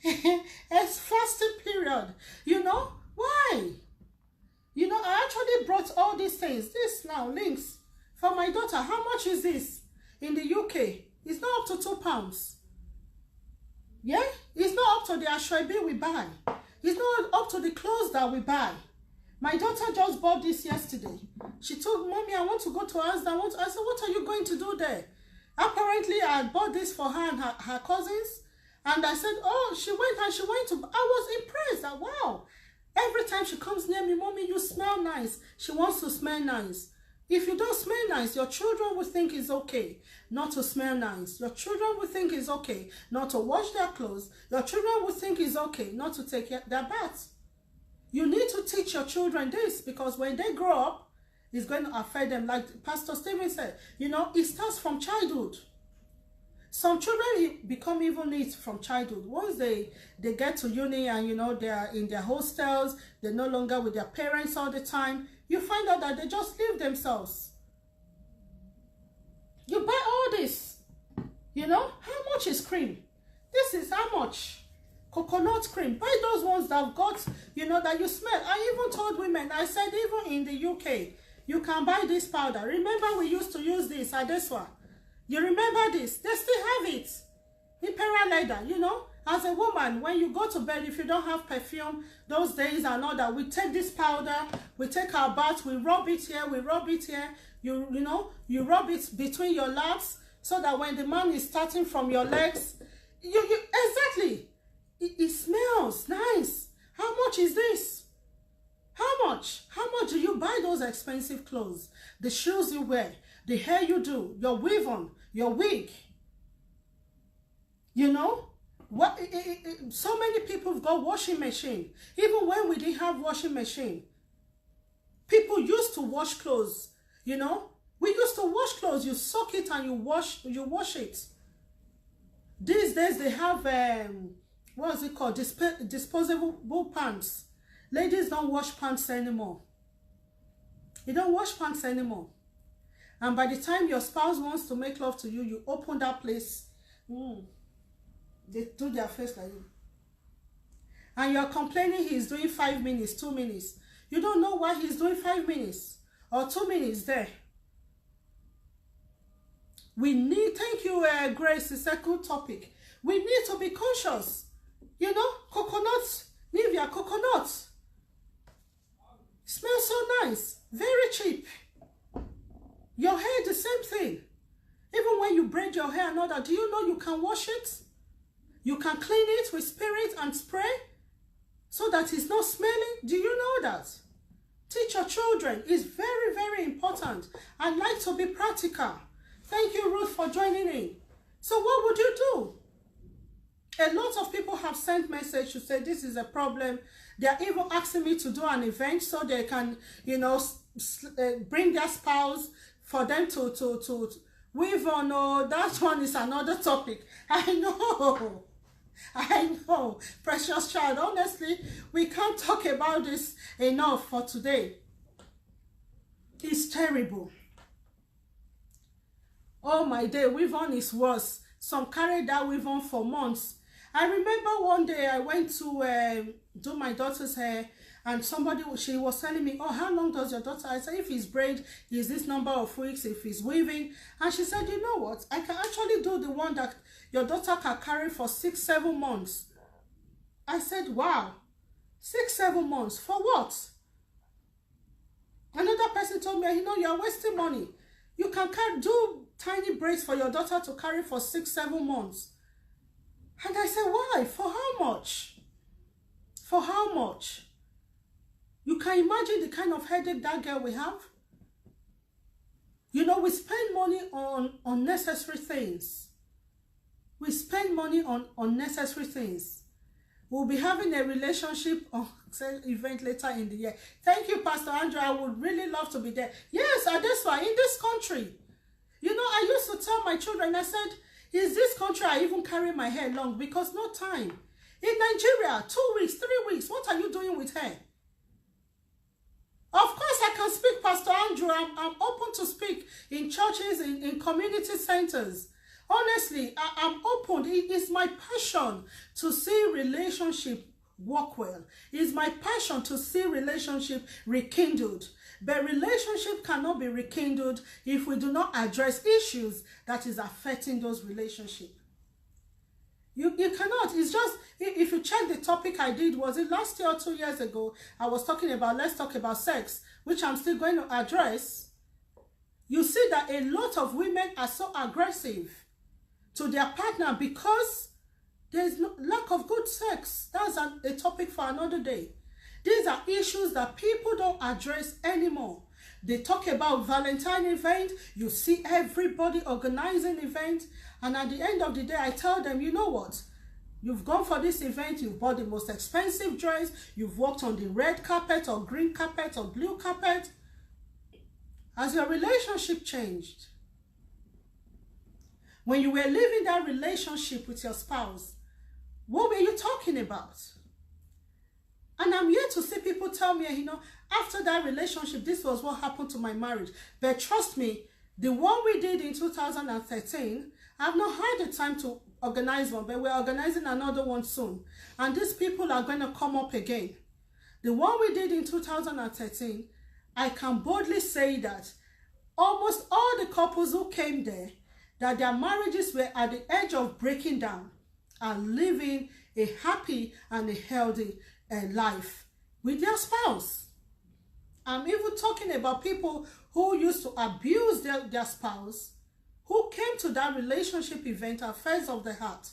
It's fasting period. You know why? You know, I actually brought all these things. This now links for my daughter. How much is this in the UK? It's not up to £2. Yeah, it's not up to the ashwabi we buy. It's not up to the clothes that we buy. My daughter just bought this yesterday. She told Mommy, I want to go to Asda. I said, what are you going to do there? Apparently, I bought this for her and her cousins. And I said, oh, she went to, I was impressed that, wow. Every time she comes near me, Mommy, you smell nice. She wants to smell nice. If you don't smell nice, your children will think it's okay not to smell nice. Your children will think it's okay not to wash their clothes. Your children will think it's okay not to take their baths. You need to teach your children this, because when they grow up, it's going to affect them. Like Pastor Stephen said, you know, it starts from childhood. Some children become even neat from childhood. Once they get to uni and, you know, they are in their hostels, they're no longer with their parents all the time, you find out that they just leave themselves. You buy all this, you know, how much is cream? This is how much? Coconut cream. Buy those ones that have got, you know, that you smell. I even told women, I said, even in the UK, you can buy this powder. Remember we used to use this, Adeswa. You remember this? They still have it. Imperial leather, you know. As a woman, when you go to bed, if you don't have perfume, those days and all that, we take this powder, we take our bath, we rub it here, we rub it here. You know, you rub it between your laps so that when the man is starting from your legs, exactly. It smells nice. How much is this? How much? How much do you buy those expensive clothes? The shoes you wear, the hair you do, your weave on, your wig. You know? What? So many people have got washing machine. Even when we didn't have washing machine, people used to wash clothes. You know? We used to wash clothes. You soak it and you wash it. These days they have what is it called? Disposable pants. Ladies don't wash pants anymore. You don't wash pants anymore. And by the time your spouse wants to make love to you, you open that place. They do their face like you. And you're complaining he's doing 5 minutes, 2 minutes. You don't know why he's doing 5 minutes or 2 minutes there. We need, thank you, Grace, it's a good topic. We need to be conscious. You know, coconuts, Nivea coconuts. Smells so nice, very cheap. Your hair, the same thing. Even when you braid your hair and all that, do you know you can wash it? You can clean it with spirit and spray so that it's not smelling. Do you know that? Teach your children. It's very, very important. I'd like to be practical. Thank you, Ruth, for joining in. So what would you do? A lot of people have sent message to say this is a problem. They're even asking me to do an event so they can, you know, bring their spouse for them to weave on. Oh, that one is another topic. I know. I know, precious child. Honestly, we can't talk about this enough for today. It's terrible. Oh my day, weave on is worse. Some carry that weave on for months. I remember one day I went to do my daughter's hair, and somebody, she was telling me, oh, how long does your daughter? I said, if it's braid, is this number of weeks, if it's weaving. And she said, you know what, I can actually do the one that your daughter can carry for 6-7 months. I said, wow, 6-7 months, for what? Another person told me, you know, you're wasting money. You can do tiny braids for your daughter to carry for 6-7 months. And I said, why? For how much? For how much? You can imagine the kind of headache that girl will have. You know, we spend money on unnecessary things. We spend money on unnecessary things. We'll be having a relationship event later in the year. Thank you, Pastor Andrew. I would really love to be there. Yes, and that's why in this country, you know, I used to tell my children, I said, is this country I even carry my hair long? Because no time. In Nigeria, 2 weeks, 3 weeks, what are you doing with hair? Of course, I can speak, Pastor Andrew. I'm open to speak in churches, in community centers. Honestly, I'm open. It is my passion to see relationship work well. It is my passion to see relationship rekindled. But relationship cannot be rekindled if we do not address issues that is affecting those relationships. You cannot. It's just, if you check the topic I did, was it last year or 2 years ago, I was talking about, let's talk about sex, which I'm still going to address. You see that a lot of women are so aggressive to their partner because there's no lack of good sex. That's a topic for another day. These are issues that people don't address anymore. They talk about Valentine event. You see everybody organizing event. And at the end of the day, I tell them, you know what? You've gone for this event. You've bought the most expensive dress. You've walked on the red carpet or green carpet or blue carpet. Has your relationship changed? When you were living that relationship with your spouse, what were you talking about? And I'm yet to see people tell me, you know, after that relationship, this was what happened to my marriage. But trust me, the one we did in 2013, I've not had the time to organize one, but we're organizing another one soon. And these people are going to come up again. The one we did in 2013, I can boldly say that almost all the couples who came there, that their marriages were at the edge of breaking down, are living a happy and a healthy life with their spouse. I'm even talking about people who used to abuse their spouse, who came to that relationship event, affairs of the heart,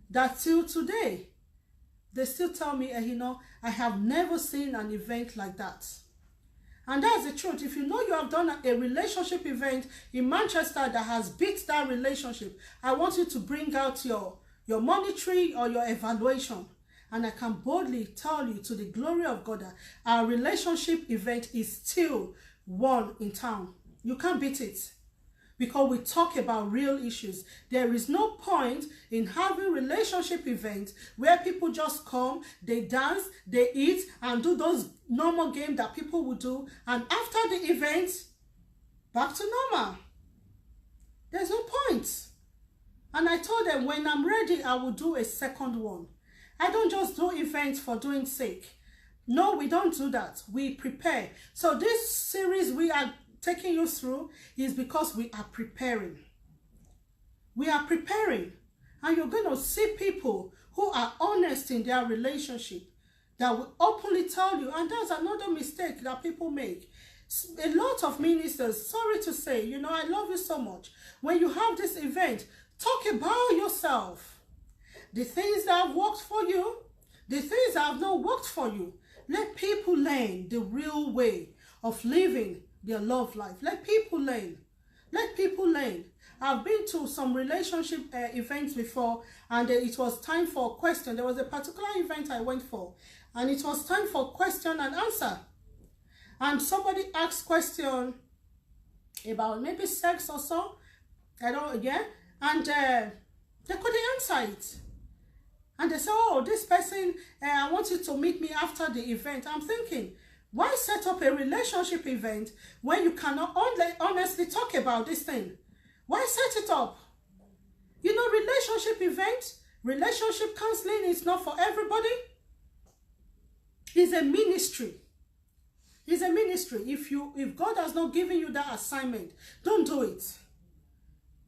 that till today, they still tell me, you know, I have never seen an event like that. And that's the truth. If you know you have done a relationship event in Manchester that has beat that relationship, I want you to bring out your monetary or your evaluation. And I can boldly tell you, to the glory of God, that our relationship event is still one in town. You can't beat it. Because we talk about real issues. There is no point in having relationship events where people just come, they dance, they eat, and do those normal games that people would do. And after the event, back to normal. There's no point. And I told them, when I'm ready, I will do a second one. I don't just do events for doing sake. No, we don't do that. We prepare. So this series we are taking you through is because we are preparing. We are preparing. And you're going to see people who are honest in their relationship that will openly tell you. And that's another mistake that people make. A lot of ministers, sorry to say, you know, I love you so much. When you have this event, talk about yourself. The things that have worked for you, the things that have not worked for you. Let people learn the real way of living their love life. Let people learn. Let people learn. I've been to some relationship events before, and it was time for a question. There was a particular event I went for, and it was time for question and answer. And somebody asked question about maybe sex or so. I don't, yeah. And they couldn't answer it. And they said, oh, this person, I want you to meet me after the event. I'm thinking, why set up a relationship event when you cannot honestly talk about this thing? Why set it up? You know, relationship event, relationship counseling is not for everybody. It's a ministry. It's a ministry. If God has not given you that assignment, don't do it.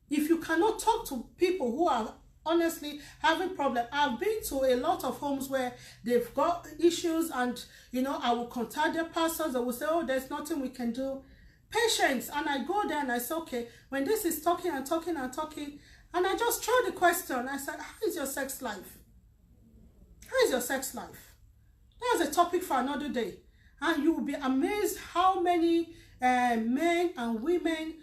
If you cannot talk to people who are honestly having problems, I've been to a lot of homes where they've got issues, and you know, I will contact their pastors. I will say, oh, there's nothing we can do. Patience. And I go there and I say, okay, when this is talking and talking and talking, and I just throw the question. I said, how is your sex life? How is your sex life? That's a topic for another day. And you will be amazed how many men and women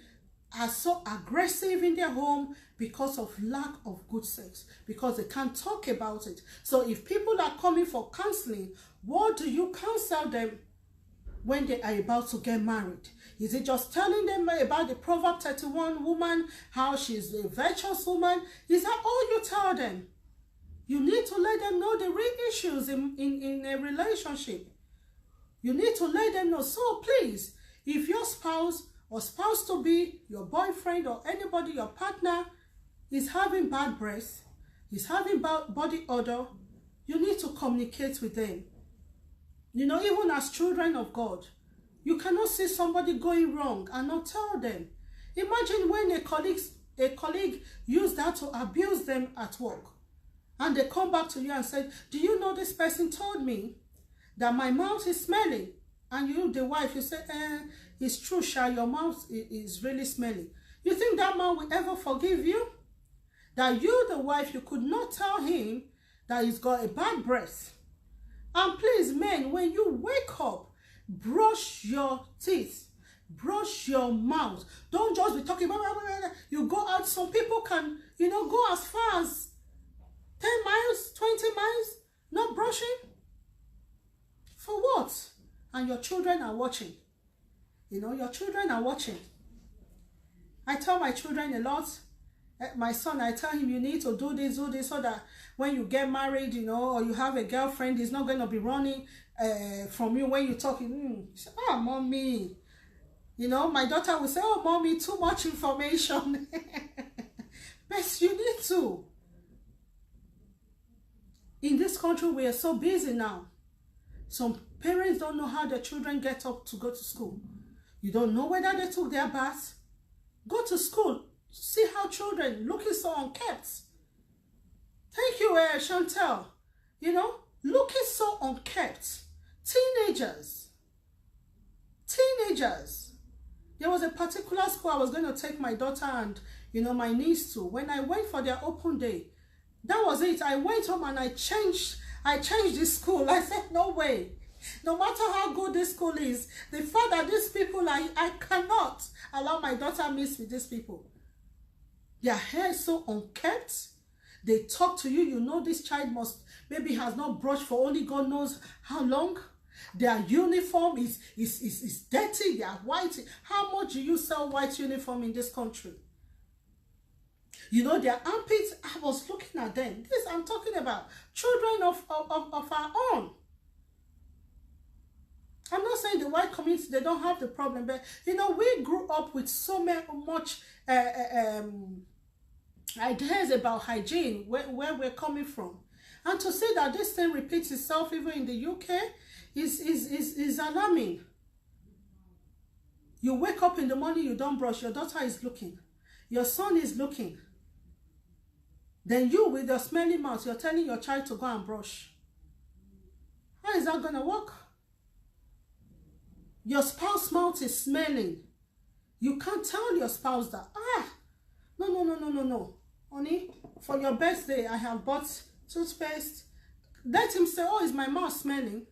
are so aggressive in their home because of lack of good sex, because they can't talk about it. So if people are coming for counseling, what do you counsel them when they are about to get married? Is it just telling them about the Proverb 31 woman, how she's a virtuous woman? Is that all you tell them? You need to let them know the real issues in a relationship. You need to let them know. So please, if your spouse or spouse-to-be, your boyfriend or anybody, your partner, is having bad breath, is having bad body odor, you need to communicate with them. You know, even as children of God, you cannot see somebody going wrong and not tell them. Imagine when a colleague used that to abuse them at work, and they come back to you and say, do you know this person told me that my mouth is smelling? And you, the wife, you say, it's true, Sha, your mouth is really smelling. You think that man will ever forgive you? That you, the wife, you could not tell him that he's got a bad breath. And please, men, when you wake up, brush your teeth, brush your mouth. Don't just be talking about, you go out. Some people can, you know, go as far as 10 miles, 20 miles, not brushing. For what? And your children are watching. You know, your children are watching. I tell my children a lot. My son, I tell him, you need to do this, so that when you get married, you know, or you have a girlfriend, he's not going to be running from you when you're talking. Say, oh, mommy. You know, my daughter will say, oh, mommy, too much information. But you need to. In this country, we are so busy now. Some parents don't know how their children get up to go to school. You don't know whether they took their bath. Go to school. See how children looking so unkempt. Thank you, Chantel. You know, looking so unkempt. Teenagers. There was a particular school I was going to take my daughter and, you know, my niece to. When I went for their open day, that was it. I went home and I changed this school. I said, no way. No matter how good this school is, the fact that these people, I cannot allow my daughter mix with these people. Their hair is so unkempt. They talk to you, you know this child maybe has not brushed for only God knows how long. Their uniform is dirty, they are white. How much do you sell white uniform in this country? You know, their armpits, I was looking at them. This I'm talking about. Children of our own. I'm not saying the white community, they don't have the problem, but, you know, we grew up with so much ideas about hygiene, where we're coming from. And to see that this thing repeats itself even in the UK is alarming. You wake up in the morning, you don't brush, your daughter is looking. Your son is looking. Then you, with your smelly mouth, you're telling your child to go and brush. How is that going to work? Your spouse's mouth is smelling. You can't tell your spouse that, no. Honey, for your birthday, I have bought toothpaste. Let him say, oh, is my mouth smelling?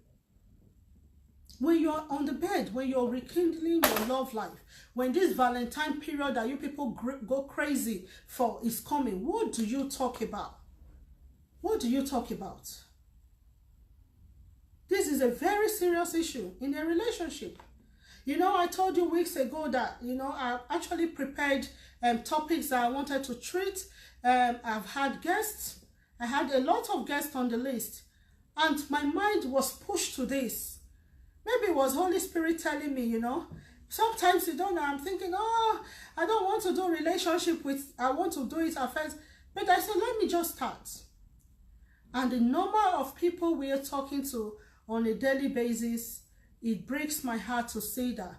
When you're on the bed, when you're rekindling your love life, when this Valentine period that you people go crazy for is coming, what do you talk about? What do you talk about? This is a very serious issue in a relationship. You know, I told you weeks ago that, you know, I actually prepared topics that I wanted to treat. I've had guests. I had a lot of guests on the list. And my mind was pushed to this. Maybe it was Holy Spirit telling me, you know. Sometimes you don't know. I'm thinking, oh, I don't want to do a relationship with, I want to do it at first. But I said, let me just start. And the number of people we are talking to on a daily basis, it breaks my heart to see that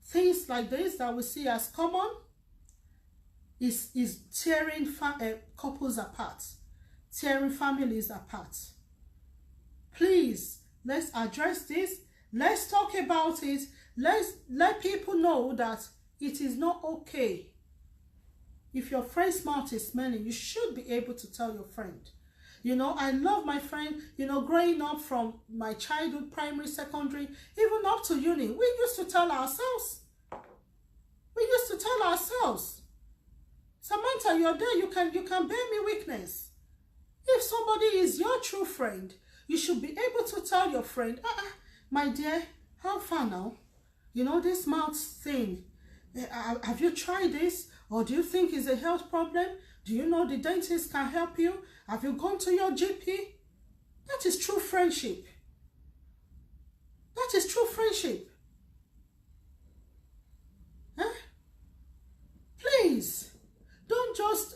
things like this that we see as common is tearing couples apart, tearing families apart. Please, let's address this. Let's talk about it. Let's let people know that it is not okay. If your friend's mouth is smelling, you should be able to tell your friend. You know, I love my friend, you know, growing up from my childhood, primary, secondary, even up to uni, we used to tell ourselves. We used to tell ourselves, Samantha, you're there, you can bear me witness. If somebody is your true friend, you should be able to tell your friend, my dear, how far now? You know, this mouth thing, have you tried this? Or do you think it's a health problem? Do you know the dentist can help you? Have you gone to your GP? That is true friendship. That is true friendship. Huh? Please, don't just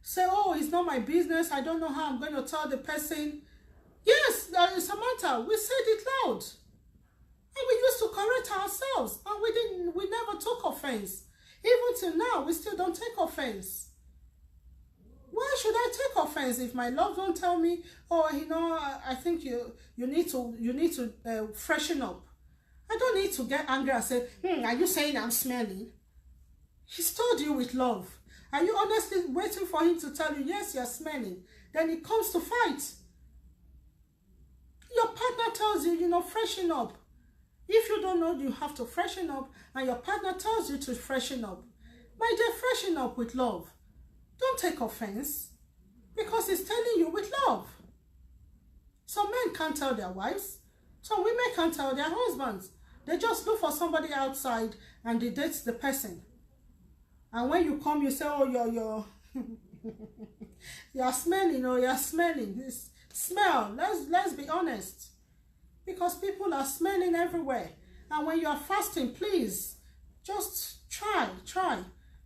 say, oh, it's not my business. I don't know how I'm going to tell the person. Yes, Samantha, we said it loud. And we used to correct ourselves. And we never took offense. Even till now, we still don't take offense. Why should I take offense if my loved one tell me, oh, you know, I think you need to freshen up? I don't need to get angry and say, are you saying I'm smelling? He's told you with love. Are you honestly waiting for him to tell you, yes, you're smelling? Then it comes to fight. Your partner tells you, you know, freshen up. If you don't know you have to freshen up and your partner tells you to freshen up, my dear, freshen up with love. Don't take offense because he's telling you with love. Some men can't tell their wives. Some women can't tell their husbands. They just look for somebody outside and they date the person. And when you come, you say, oh, you're smelling, or you're smelling. This smell, let's be honest. Because people are smelling everywhere. And when you're fasting, please, just try.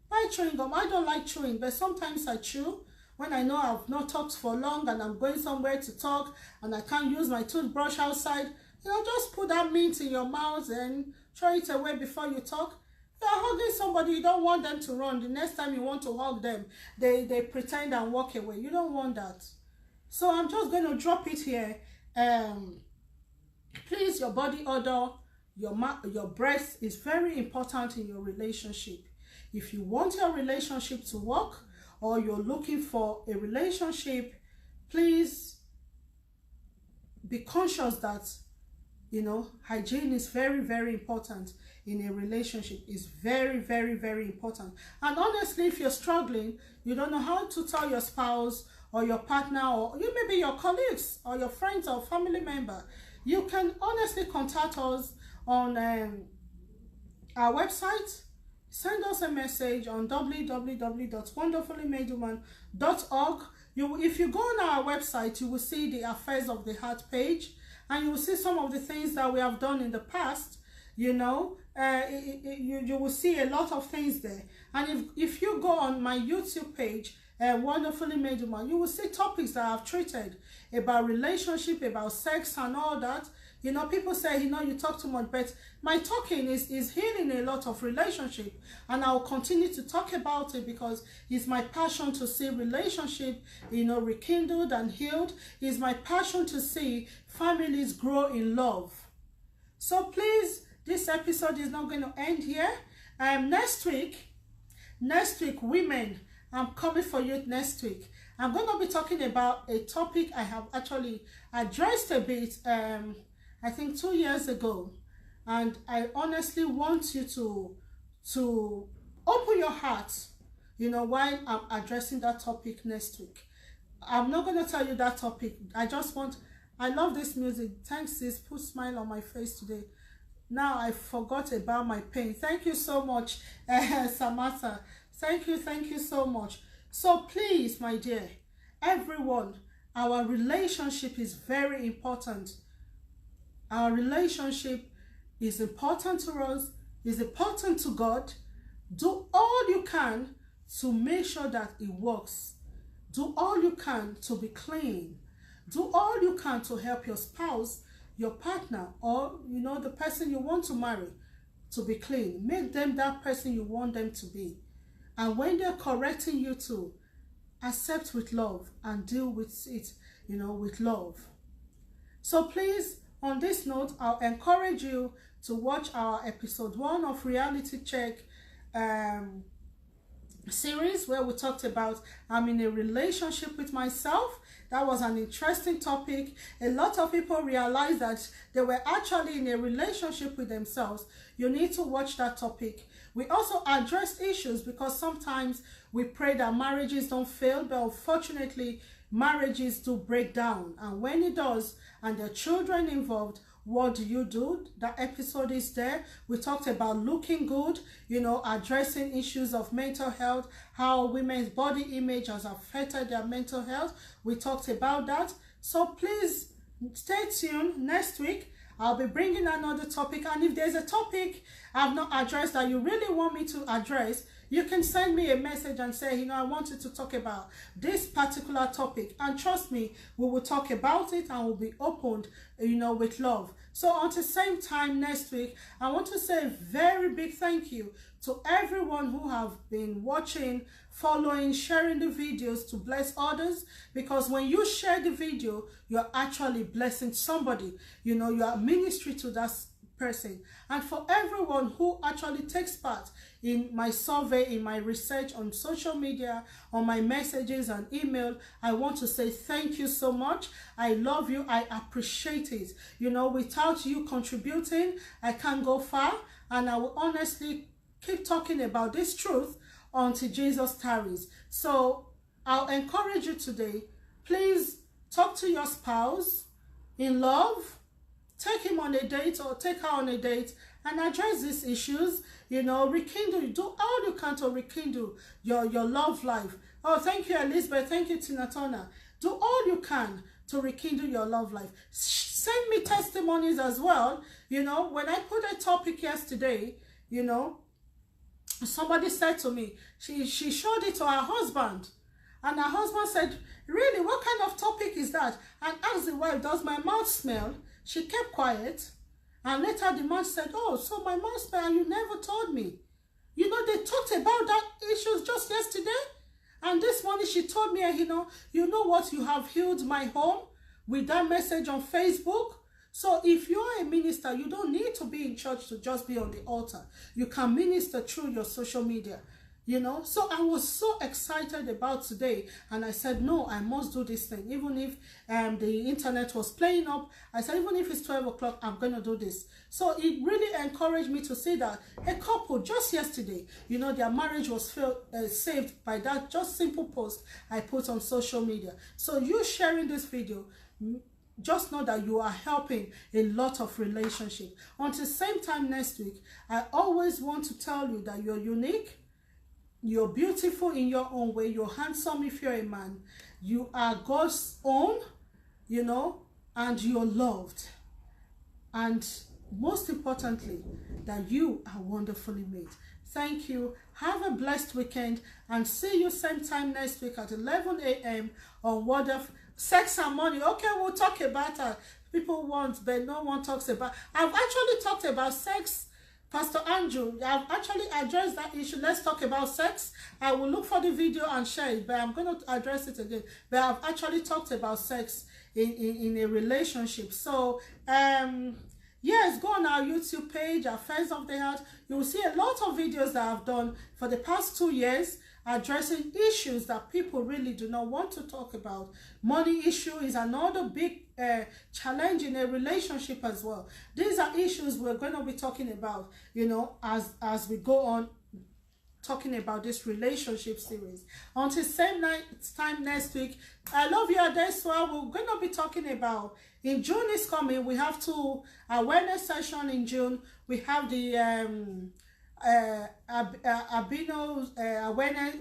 Buy chewing gum. I don't like chewing, but sometimes I chew. When I know I've not talked for long and I'm going somewhere to talk and I can't use my toothbrush outside, you know, just put that mint in your mouth and throw it away before you talk. You're hugging somebody, you don't want them to run. The next time you want to hug them, they pretend and walk away. You don't want that. So I'm just going to drop it here. Please, your body odor, your breath is very important in your relationship. If you want your relationship to work or you're looking for a relationship, please be conscious that, you know, hygiene is very, very important in a relationship. It's very, very, very important. And honestly, if you're struggling, you don't know how to tell your spouse or your partner or you maybe your colleagues or your friends or family member, you can honestly contact us on our website. Send us a message on www.wonderfullymadewoman.org. If you go on our website, you will see the Affairs of the Heart page, and you will see some of the things that we have done in the past. You know, you will see a lot of things there. And if you go on my YouTube page, a wonderfully made woman, you will see topics that I've treated about relationship, about sex and all that. You know, people say, you know, you talk too much, but my talking is healing a lot of relationship, and I'll continue to talk about it because it's my passion to see relationship, you know, rekindled and healed. It's my passion to see families grow in love. So please, this episode is not going to end here. Next week, women, I'm coming for you next week. I'm going to be talking about a topic I have actually addressed a bit, I think 2 years ago, and I honestly want you to open your heart, you know, while I'm addressing that topic next week. I'm not going to tell you that topic. I love this music. Thanks, sis. Put smile on my face today. Now I forgot about my pain. Thank you so much, Samantha. Thank you so much. So please, my dear, everyone, our relationship is very important. Our relationship is important to us, is important to God. Do all you can to make sure that it works. Do all you can to be clean. Do all you can to help your spouse, your partner, or, you know, the person you want to marry to be clean. Make them that person you want them to be. And when they're correcting you to accept with love and deal with it, you know, with love. So please, on this note, I'll encourage you to watch our episode 1 of Reality Check series, where we talked about I'm in a relationship with myself. That was an interesting topic. A lot of people realized that they were actually in a relationship with themselves. You need to watch that topic. We also addressed issues because sometimes we pray that marriages don't fail, but unfortunately marriages do break down. And when it does, and there are children involved, what do you do? That episode is there. We talked about looking good, you know, addressing issues of mental health, how women's body image has affected their mental health. We talked about that. So please stay tuned. Next week I'll be bringing another topic, and if there's a topic I've not addressed that you really want me to address, you can send me a message and say, you know, I want you to talk about this particular topic. And trust me, we will talk about it and will be opened, you know, with love. So until same time next week, I want to say a very big thank you to everyone who have been watching, following, sharing the videos to bless others. Because when you share the video, you're actually blessing somebody. You know, you are ministry to that person. And for everyone who actually takes part in my survey, in my research on social media, on my messages and email, I want to say thank you so much. I love you. I appreciate it. You know, without you contributing, I can't go far. And I will honestly keep talking about this truth until Jesus tarries. So I'll encourage you today, please talk to your spouse in love. Take him on a date or take her on a date and address these issues. You know, rekindle. Do all you can to rekindle your love life. Oh, thank you, Elizabeth. Thank you, Tina Turner. Do all you can to rekindle your love life. Send me testimonies as well. You know, when I put a topic yesterday, you know, somebody said to me, she showed it to her husband. And her husband said, really, what kind of topic is that? And asked the wife, does my mouth smell? She kept quiet. And later the man said, oh, so my mouth smell and you never told me. You know, they talked about that issues just yesterday. And this morning she told me, you know what, you have healed my home with that message on Facebook. So if you are a minister, you don't need to be in church to just be on the altar. You can minister through your social media. You know, so I was so excited about today, and I said, no, I must do this thing. Even if the internet was playing up, I said, even if it's 12 o'clock, I'm going to do this. So it really encouraged me to see that a couple just yesterday, you know, their marriage was saved by that just simple post I put on social media. So you sharing this video, just know that you are helping a lot of relationships. Until same time next week, I always want to tell you that you're unique. You're beautiful in your own way. You're handsome if you're a man. You are God's own, you know, and you're loved. And most importantly, that you are wonderfully made. Thank you. Have a blessed weekend, and see you same time next week at 11 a.m. on Word of Sex and Money. Okay, we'll talk about that. People want, but no one talks about. I've actually talked about sex, Pastor Andrew. I've actually addressed that issue. Let's talk about sex. I will look for the video and share it, but I'm going to address it again. But I've actually talked about sex in a relationship. So, yes, go on our YouTube page, our Affairs of the Heart. You will see a lot of videos that I've done for the past 2 years addressing issues that people really do not want to talk about. Money issue is another big challenge in a relationship as well. These are issues we're going to be talking about, you know, as we go on talking about this relationship series. Until same time next week, I love you. That's why we're going to be talking about, in June is coming, we have 2 awareness sessions in June. We have the albino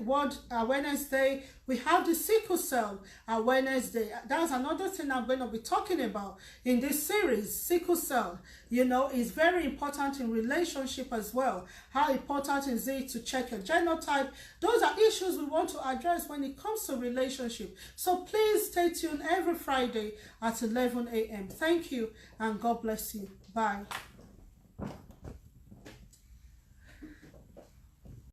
World Awareness Day. We have the sickle cell awareness day. That's another thing I'm going to be talking about in this series. Sickle cell, you know, is very important in relationship as well. How important is it to check your genotype? Those are issues we want to address when it comes to relationship. So please stay tuned every Friday at 11 a.m. Thank you, and God bless you. Bye.